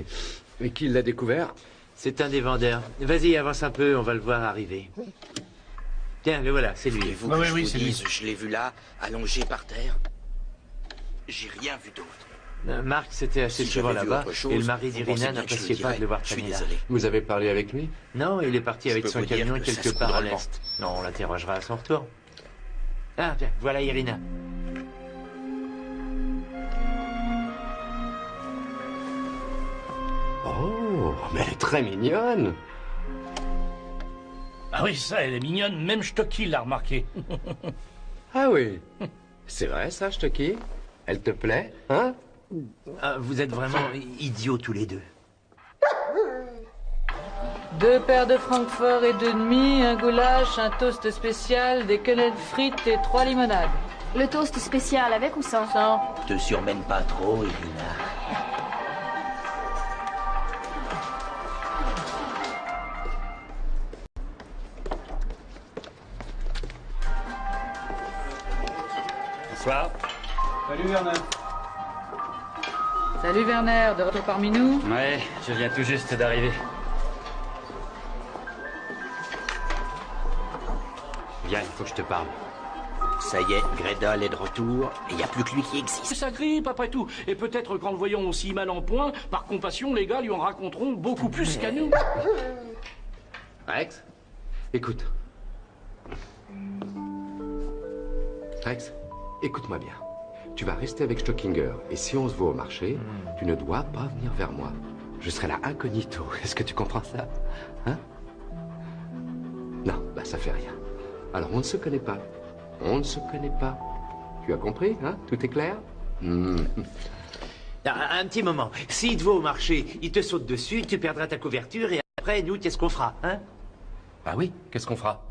Et qui l'a découvert? C'est un des vendeurs. Vas-y, avance un peu, on va le voir arriver. Tiens, le voilà, c'est lui. Voulez-vous que je vous dise, je l'ai vu là, allongé par terre. J'ai rien vu d'autre. Marc, c'était assez souvent là-bas, et le mari d'Irina n'appréciait pas de le voir traîner là. Vous avez parlé avec lui? Non, il est parti avec son camion quelque part à l'est. Non, on l'interrogera à son retour. Ah, bien, voilà Irina. Oh, mais elle est très mignonne. Ah oui, ça, elle est mignonne, même Stocky l'a remarqué. Ah oui, c'est vrai ça, Stocky? Elle te plaît, hein? Vous êtes vraiment idiots tous les deux. 2 paires de Francfort et 2 demi, un goulash, un toast spécial, des quenelles frites et 3 limonades. Le toast spécial avec ou sans? Sans. Te surmène pas trop, Irina. Bonsoir. Salut Werner. Salut Werner, de retour parmi nous? Ouais, je viens tout juste d'arriver. Viens, il faut que je te parle. Ça y est, Gredal est de retour, et il n'y a plus que lui qui existe. Ça grippe après tout. Et peut-être qu'en le voyant aussi mal en point, par compassion, les gars lui en raconteront beaucoup plus qu'à nous. Rex, écoute. Rex, écoute-moi bien. Tu vas rester avec Stockinger, et si on se voit au marché, tu ne dois pas venir vers moi. Je serai là incognito. Est-ce que tu comprends ça? Hein? Non, bah ça fait rien. Alors on ne se connaît pas. On ne se connaît pas. Tu as compris, hein? Tout est clair? Un petit moment. S'il te voit au marché, il te saute dessus, tu perdras ta couverture, et après, nous, qu'est-ce qu'on fera, hein? Ah oui, qu'est-ce qu'on fera?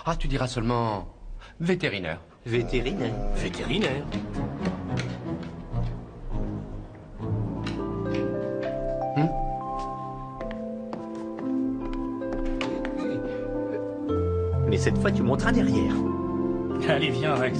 Ah, tu diras seulement... vétérinaire. Vétérinaire. Vétérinaire. Mais cette fois, tu monteras derrière. Allez, viens, Rex.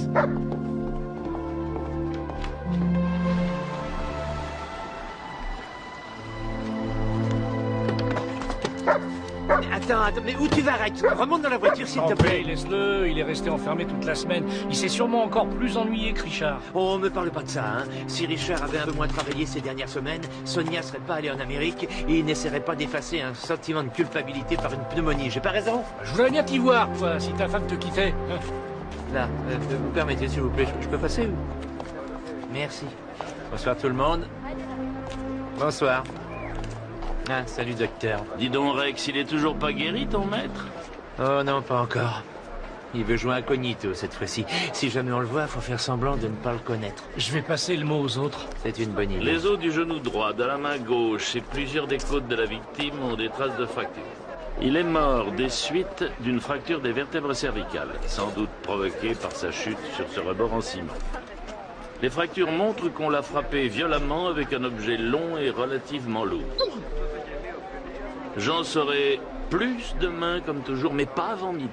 Attends, mais où tu vas, Rex? Remonte dans la voiture, s'il te plaît. Laisse-le, il est resté enfermé toute la semaine. Il s'est sûrement encore plus ennuyé que Richard. Oh, me parle pas de ça, hein. Si Richard avait un peu moins travaillé ces dernières semaines, Sonia serait pas allée en Amérique et il n'essaierait pas d'effacer un sentiment de culpabilité par une pneumonie. J'ai pas raison? Je voudrais bien t'y voir, toi, si ta femme te quittait. Là, vous permettez, s'il vous plaît, je peux passer? Merci. Bonsoir tout le monde. Bonsoir. Ah, salut docteur. Dis donc, Rex, il est toujours pas guéri, ton maître? Oh non, pas encore. Il veut jouer incognito cette fois-ci. Si jamais on le voit, faut faire semblant de ne pas le connaître. Je vais passer le mot aux autres. C'est une bonne idée. Les os du genou droit, de la main gauche et plusieurs des côtes de la victime ont des traces de fracture. Il est mort des suites d'une fracture des vertèbres cervicales, sans doute provoquée par sa chute sur ce rebord en ciment. Les fractures montrent qu'on l'a frappé violemment avec un objet long et relativement lourd. J'en saurai plus demain, comme toujours, mais pas avant midi.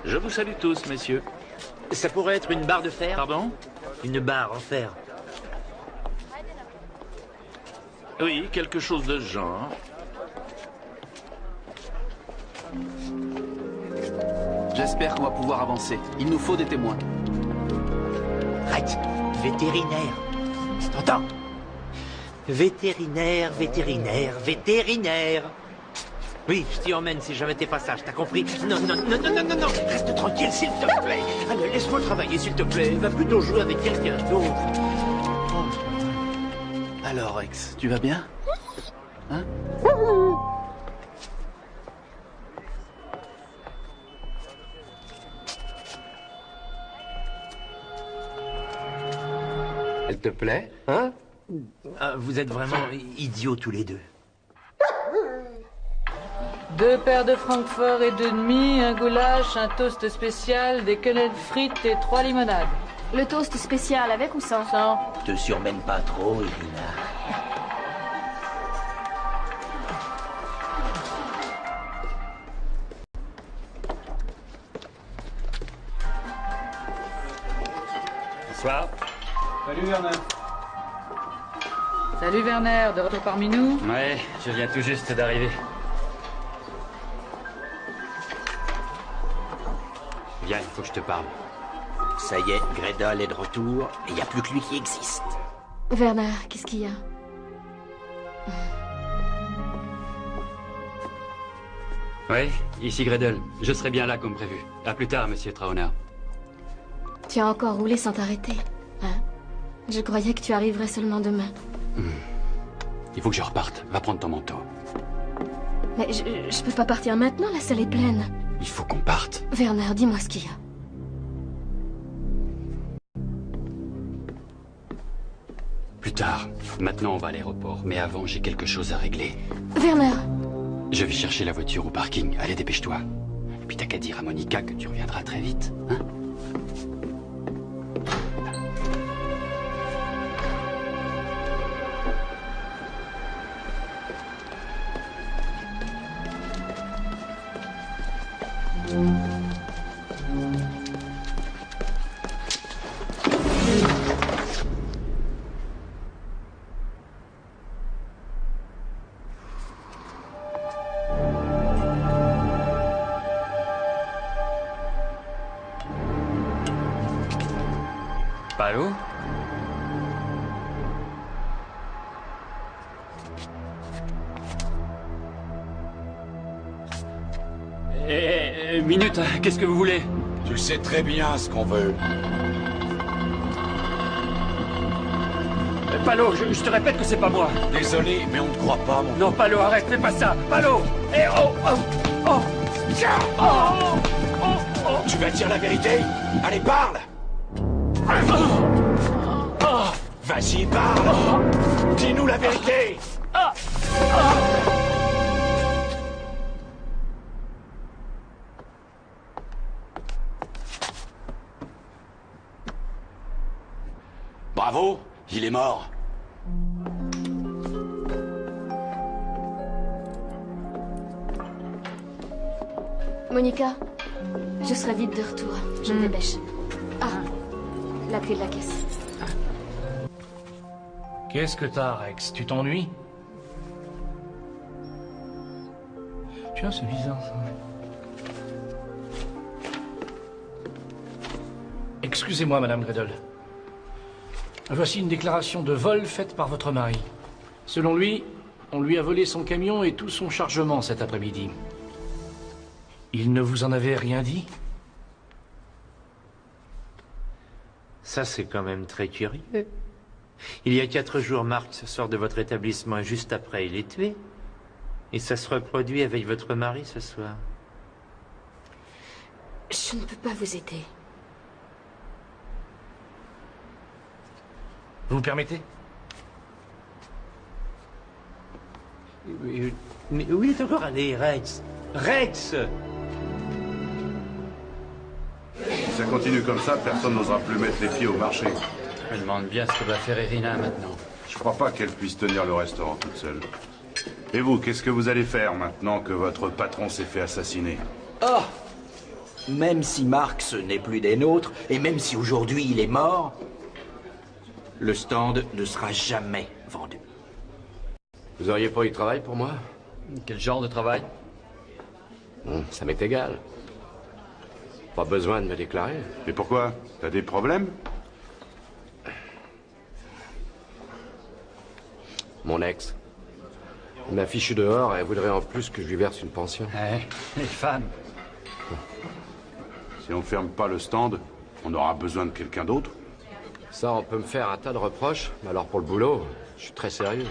Je vous salue tous, messieurs. Ça pourrait être une barre de fer? Pardon? Une barre en fer. Oui, quelque chose de ce genre. J'espère qu'on va pouvoir avancer. Il nous faut des témoins. Rex, vétérinaire. T'entends? Vétérinaire, vétérinaire, vétérinaire. Oui, je t'y emmène si jamais t'es pas sage, t'as compris? Non, non, non, non, non, non, non. Reste tranquille, s'il te plaît. Allez, laisse-moi travailler, s'il te plaît. Va plutôt jouer avec quelqu'un d'autre. Alors, Rex, tu vas bien? Hein? Elle te plaît, hein? Vous êtes vraiment idiots tous les deux. 2 paires de Francfort et 2 demi, un goulash, un toast spécial, des quenelles frites et 3 limonades. Le toast spécial avec ou sans? Sans. Te surmène pas trop, Irina. Bonsoir. Salut Werner. Salut Werner, de retour parmi nous? Ouais, je viens tout juste d'arriver. Viens, il faut que je te parle. Ça y est, Gretel est de retour, et il n'y a plus que lui qui existe. Werner, qu'est-ce qu'il y a? Oui, ici Gretel. Je serai bien là comme prévu. À plus tard, monsieur Trauner. Tu as encore roulé sans t'arrêter, hein? Je croyais que tu arriverais seulement demain. Il faut que je reparte. Va prendre ton manteau. Mais je peux pas partir maintenant, la salle est pleine. Il faut qu'on parte. Werner, dis-moi ce qu'il y a. Plus tard. Maintenant, on va à l'aéroport. Mais avant, j'ai quelque chose à régler. Werner! Je vais chercher la voiture au parking. Allez, dépêche-toi. Et puis t'as qu'à dire à Monica que tu reviendras très vite, hein? Allô? Minute, qu'est-ce que vous voulez? Tu sais très bien ce qu'on veut. Palo, je te répète que c'est pas moi. Désolé, mais on ne croit pas, mon... Non, Palo, arrête, fais pas ça. Palo! Eh oh! Oh! Oh! Oh! Oh! Oh! Tu vas dire la vérité? Allez, parle! Vas-y, parle! Dis-nous la vérité! Bravo, il est mort. Monica, je serai vite de retour. Je me dépêche. Ah, la clé de la caisse. Qu'est-ce que t'as, Rex? Tu t'ennuies? Tiens, c'est bizarre, ça. Excusez-moi, Madame Gretel. Voici une déclaration de vol faite par votre mari. Selon lui, on lui a volé son camion et tout son chargement cet après-midi. Il ne vous en avait rien dit? Ça, c'est quand même très curieux. Il y a 4 jours, Marx sort de votre établissement et juste après, il est tué. Et ça se reproduit avec votre mari ce soir. Je ne peux pas vous aider. Vous me permettez? Mais où il est encore allé, Rex? Rex! Si ça continue comme ça, personne n'osera plus mettre les pieds au marché. Je me demande bien ce que va faire Irina maintenant. Je crois pas qu'elle puisse tenir le restaurant toute seule. Et vous, qu'est-ce que vous allez faire maintenant que votre patron s'est fait assassiner? Oh! Même si Marx n'est plus des nôtres, et même si aujourd'hui il est mort, le stand ne sera jamais vendu. Vous auriez pas eu de travail pour moi? Quel genre de travail? Ça m'est égal. Pas besoin de me déclarer. Et pourquoi? T'as des problèmes? Mon ex. Il m'a fichu dehors et elle voudrait en plus que je lui verse une pension. Les femmes. Si on ferme pas le stand, on aura besoin de quelqu'un d'autre. Ça, on peut me faire un tas de reproches, mais alors pour le boulot, je suis très sérieux.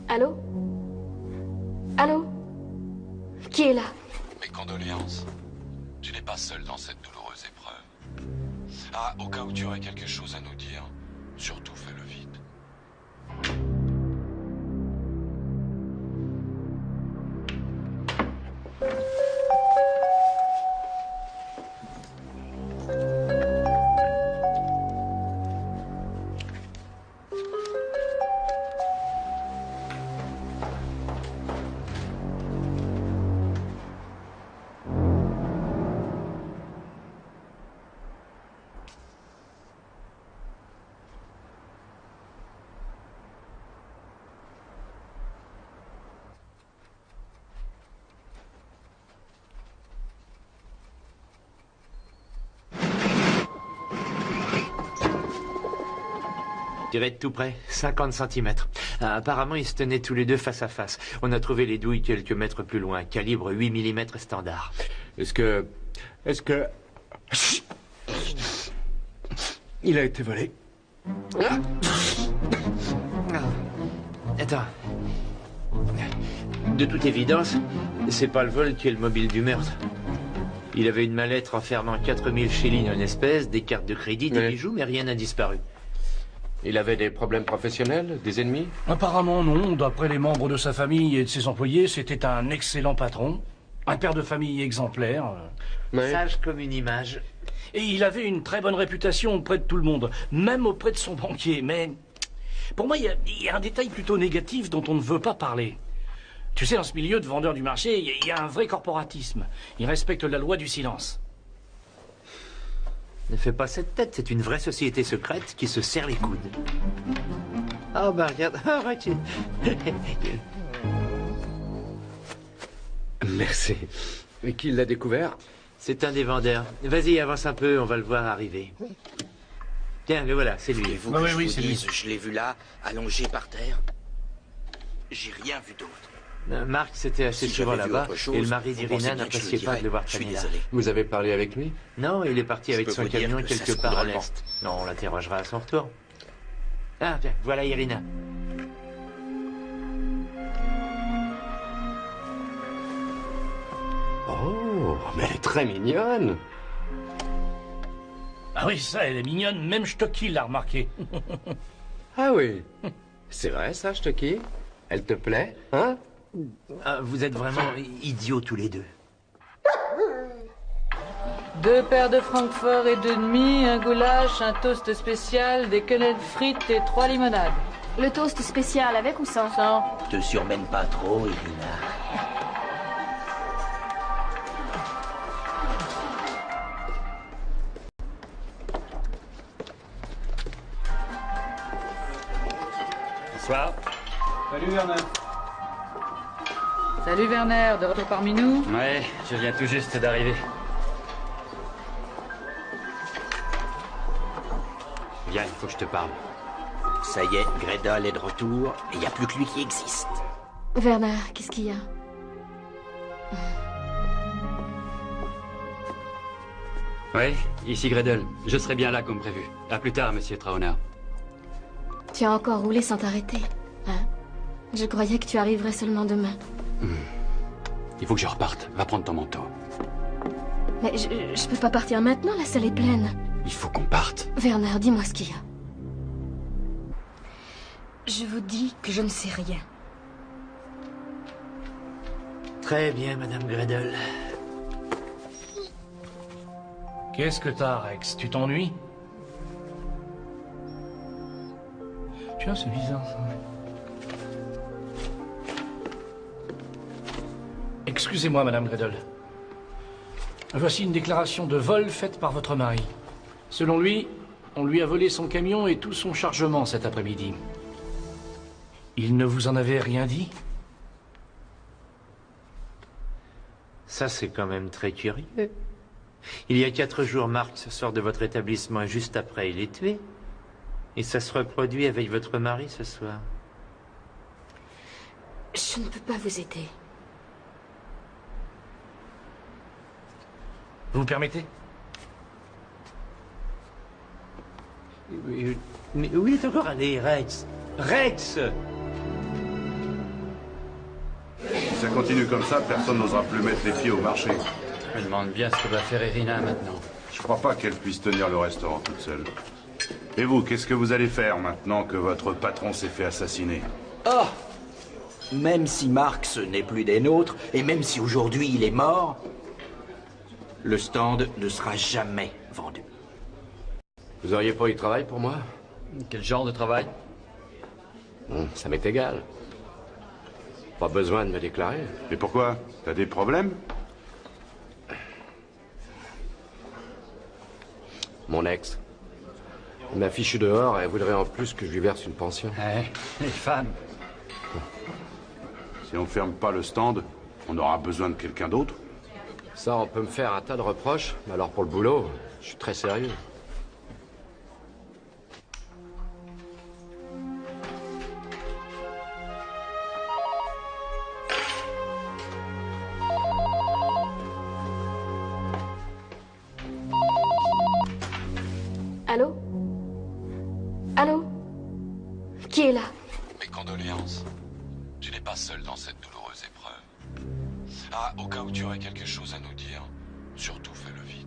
Allô? Allô? Qui est là? Mes condoléances. Tu n'es pas seul dans cette douloureuse épreuve. Ah, au cas où tu aurais quelque chose à nous dire, surtout fais-le vite. Je dirais de tout près, 50 cm. Apparemment, ils se tenaient tous les deux face à face. On a trouvé les douilles quelques mètres plus loin, calibre 8 mm standard. Est-ce que... Il a été volé. Attends. De toute évidence, c'est pas le vol qui est le mobile du meurtre. Il avait une mallette renfermant 4000 shillings en espèces, des cartes de crédit, des bijoux, mais rien n'a disparu. Il avait des problèmes professionnels, des ennemis? Apparemment non. D'après les membres de sa famille et de ses employés, c'était un excellent patron, un père de famille exemplaire. Sage comme une image. Et il avait une très bonne réputation auprès de tout le monde, même auprès de son banquier. Mais pour moi, il y a un détail plutôt négatif dont on ne veut pas parler. Tu sais, dans ce milieu de vendeurs du marché, il y a un vrai corporatisme. Ils respectent la loi du silence. Ne fais pas cette tête, c'est une vraie société secrète qui se serre les coudes. Oh bah regarde, Merci. Et qui l'a découvert? C'est un des vendeurs. Vas-y, avance un peu, on va le voir arriver. Tiens, le voilà, c'est lui. Oui, c'est lui. Je l'ai vu là, allongé par terre. J'ai rien vu d'autre. Marc, c'était assez souvent là-bas, et le mari d'Irina n'appréciait pas de le voir traîner là. Vous avez parlé avec lui? Non, il est parti avec son camion quelque part à l'est. Non, on l'interrogera à son retour. Ah, bien, voilà Irina. Oh, mais elle est très mignonne. Ah oui, ça, elle est mignonne, même Stocky l'a remarqué. Ah oui, c'est vrai ça, Stocky? Elle te plaît, hein? Vous êtes vraiment idiots tous les deux. 2 paires de Francfort et 2 demi, un goulash, un toast spécial, des quenelles frites et 3 limonades. Le toast spécial avec ou sans? Sans. Te surmène pas trop, Irina. Bonsoir. Salut Werner. Salut Werner, de retour parmi nous? Ouais, je viens tout juste d'arriver. Viens, il faut que je te parle. Ça y est, Gretel est de retour, et il n'y a plus que lui qui existe. Werner, qu'est-ce qu'il y a? Oui, ici Gretel. Je serai bien là comme prévu. À plus tard, monsieur Trauner. Tu as encore roulé sans t'arrêter, hein? Je croyais que tu arriverais seulement demain. Il faut que je reparte. Va prendre ton manteau. Mais je peux pas partir maintenant, la salle est pleine. Il faut qu'on parte. Werner, dis-moi ce qu'il y a. Je vous dis que je ne sais rien. Très bien, Madame Gretel. Qu'est-ce que t'as, Rex? Tu t'ennuies? Tiens, c'est bizarre, ça. Excusez-moi, Madame Gretel. Voici une déclaration de vol faite par votre mari. Selon lui, on lui a volé son camion et tout son chargement cet après-midi. Il ne vous en avait rien dit? Ça, c'est quand même très curieux. Il y a 4 jours, Marx sort de votre établissement et juste après, il est tué. Et ça se reproduit avec votre mari ce soir. Je ne peux pas vous aider. Vous me permettez? Mais où est encore allé, Rex? Rex! Si ça continue comme ça, personne n'osera plus mettre les pieds au marché. Je me demande bien ce que va faire Irina maintenant. Je crois pas qu'elle puisse tenir le restaurant toute seule. Et vous, qu'est-ce que vous allez faire maintenant que votre patron s'est fait assassiner? Oh! Même si Marx n'est plus des nôtres, et même si aujourd'hui il est mort, le stand ne sera jamais vendu. Vous auriez pas eu de travail pour moi? Quel genre de travail? Ça m'est égal. Pas besoin de me déclarer. Et pourquoi? T'as des problèmes? Mon ex. Elle m'a fichu dehors et elle voudrait en plus que je lui verse une pension. Les femmes. Si on ferme pas le stand, on aura besoin de quelqu'un d'autre. Ça, on peut me faire un tas de reproches, mais alors pour le boulot, je suis très sérieux. Allô? Allô? Qui est là? Mes condoléances. Tu n'es pas seul dans cette douloureuse épreuve. Ah, au cas où tu aurais quelque chose à nous dire, surtout fais-le vite.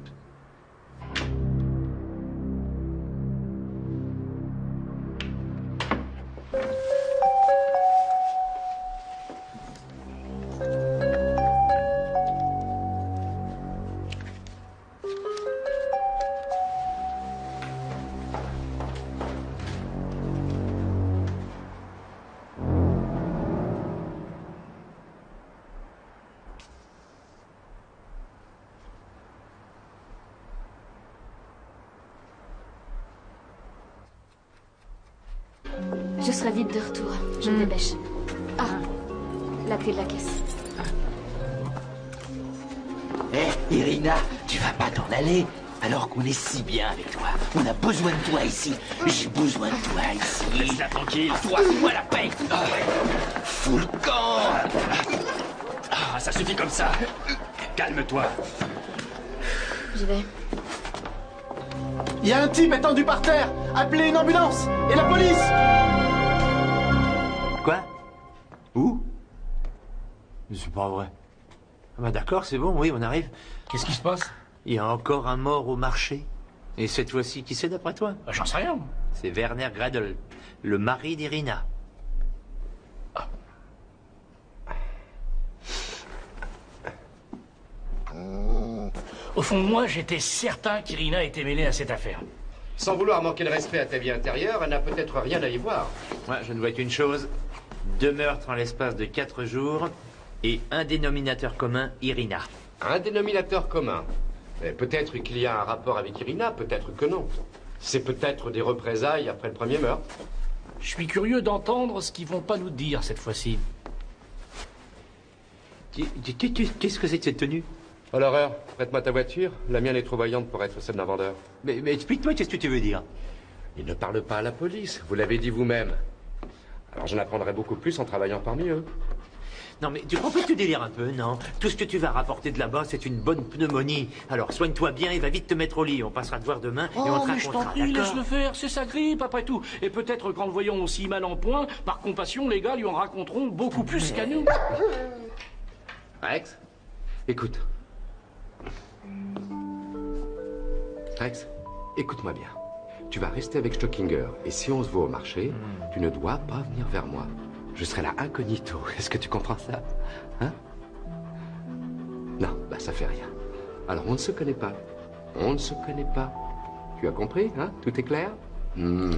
Je serai vite de retour. Je me dépêche. Ah, la clé de la caisse. Hé, Irina, tu vas pas t'en aller alors qu'on est si bien avec toi. On a besoin de toi ici. J'ai besoin de toi ici. Laisse-la tranquille. Toi, fous-moi la paix. Fous le camp. Ah, ça suffit comme ça. Calme-toi. J'y vais. Il y a un type étendu par terre. Appelez une ambulance. Et la police. Quoi? Où? C'est pas vrai. Ah bah d'accord, c'est bon, oui, on arrive. Qu'est-ce qui se passe? Il y a encore un mort au marché. Et cette fois-ci, qui c'est d'après toi? J'en sais rien. C'est Werner Gradl, le mari d'Irina. Au fond de moi, j'étais certain qu'Irina était mêlée à cette affaire. Sans vouloir manquer de respect à ta vie intérieure, elle n'a peut-être rien à y voir. Ouais, je ne vois qu'une chose. 2 meurtres en l'espace de 4 jours et un dénominateur commun, Irina. Un dénominateur commun. Mais peut-être qu'il y a un rapport avec Irina, peut-être que non. C'est peut-être des représailles après le premier meurtre. Je suis curieux d'entendre ce qu'ils vont pas nous dire cette fois-ci. Qu'est-ce que c'est que cette tenue? Oh l'horreur, prête-moi ta voiture. La mienne est trop voyante pour être celle d'un vendeur. Mais explique-moi, qu'est-ce que tu veux dire? Il ne parle pas à la police, vous l'avez dit vous-même. Alors j'en apprendrai beaucoup plus en travaillant parmi eux. Non mais tu crois pas que tu délires un peu, non? Tout ce que tu vas rapporter de là-bas, c'est une bonne pneumonie. Alors soigne-toi bien et va vite te mettre au lit. On passera te voir demain et on te mais je t'en racontera, prie, d'accord? laisse-le faire, c'est sa grippe après tout. Et peut-être qu'en le voyant aussi mal en point, par compassion, les gars lui en raconteront beaucoup plus qu'à nous. Rex, écoute. Rex, écoute-moi bien. Tu vas rester avec Stockinger, et si on se voit au marché, tu ne dois pas venir vers moi. Je serai là incognito. Est-ce que tu comprends ça? Hein? Non, bah ça fait rien. Alors on ne se connaît pas. On ne se connaît pas. Tu as compris, hein? Tout est clair? Un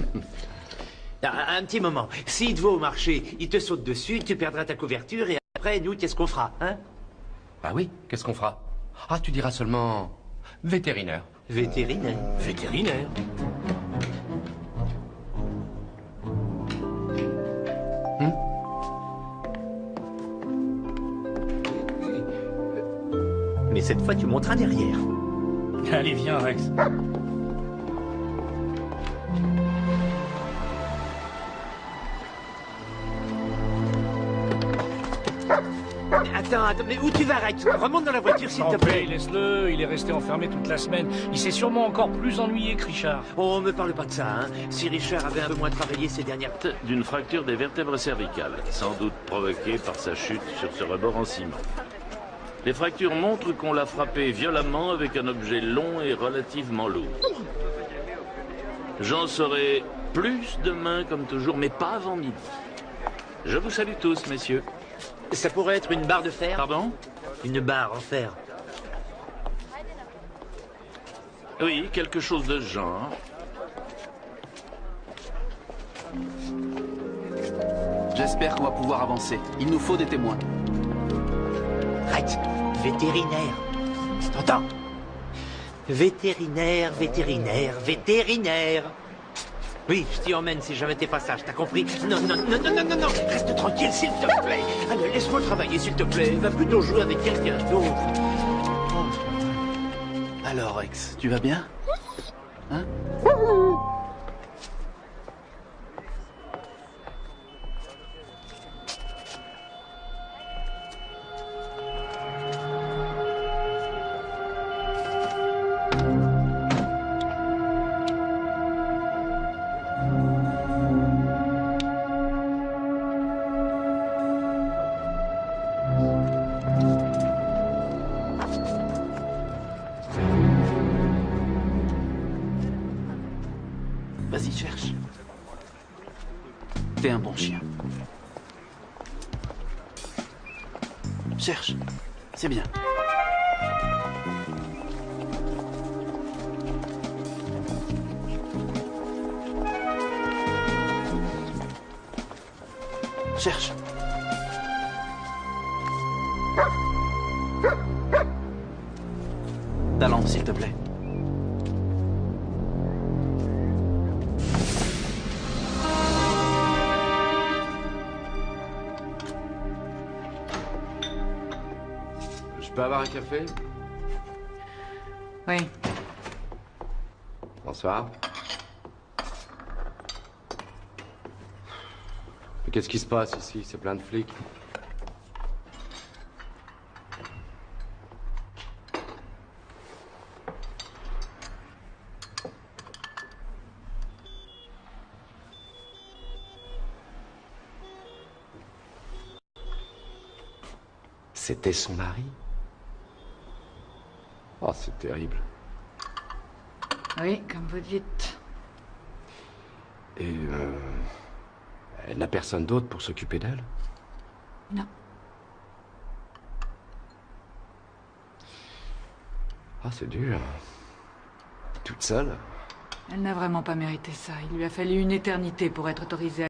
petit moment. S'il te voit au marché, il te saute dessus, tu perdras ta couverture et après, nous, qu'est-ce qu'on fera, hein? Ah oui, qu'est-ce qu'on fera? Ah, tu diras seulement vétérinaire. Vétérinaire. Vétérinaire. Mais cette fois, tu monteras derrière. Allez, viens, Rex. Attends, mais où tu vas, Rex? Remonte dans la voiture, s'il te plaît. Laisse-le, il est resté enfermé toute la semaine. Il s'est sûrement encore plus ennuyé que Richard. Oh, me parle pas de ça, hein. Si Richard avait un peu moins travaillé ces dernières... D'une fracture des vertèbres cervicales, sans doute provoquée par sa chute sur ce rebord en ciment. Les fractures montrent qu'on l'a frappé violemment avec un objet long et relativement lourd. J'en saurai plus demain, comme toujours, mais pas avant midi. Je vous salue tous, messieurs. Ça pourrait être une barre de fer? Pardon? Une barre en fer. Oui, quelque chose de ce genre. J'espère qu'on va pouvoir avancer. Il nous faut des témoins. Rex, vétérinaire. T'entends? Vétérinaire, vétérinaire, vétérinaire. Oui, je t'y emmène si jamais t'es pas sage, t'as compris? Non, non, non, non, non, non, non. Reste tranquille, s'il te plaît. Allez, laisse-moi travailler, s'il te plaît. Va plutôt jouer avec quelqu'un d'autre. Alors, Rex, tu vas bien? Hein? Vas-y, cherche. T'es un bon chien. Cherche. C'est bien. Cherche. Ta lampe, s'il te plaît. Je peux avoir un café? Oui. Bonsoir. Mais qu'est-ce qui se passe ici? C'est plein de flics. C'était son mari? Oh, c'est terrible. Oui, comme vous dites. Et elle n'a personne d'autre pour s'occuper d'elle? Non. Ah, c'est dur. Toute seule? Elle n'a vraiment pas mérité ça. Il lui a fallu une éternité pour être autorisée à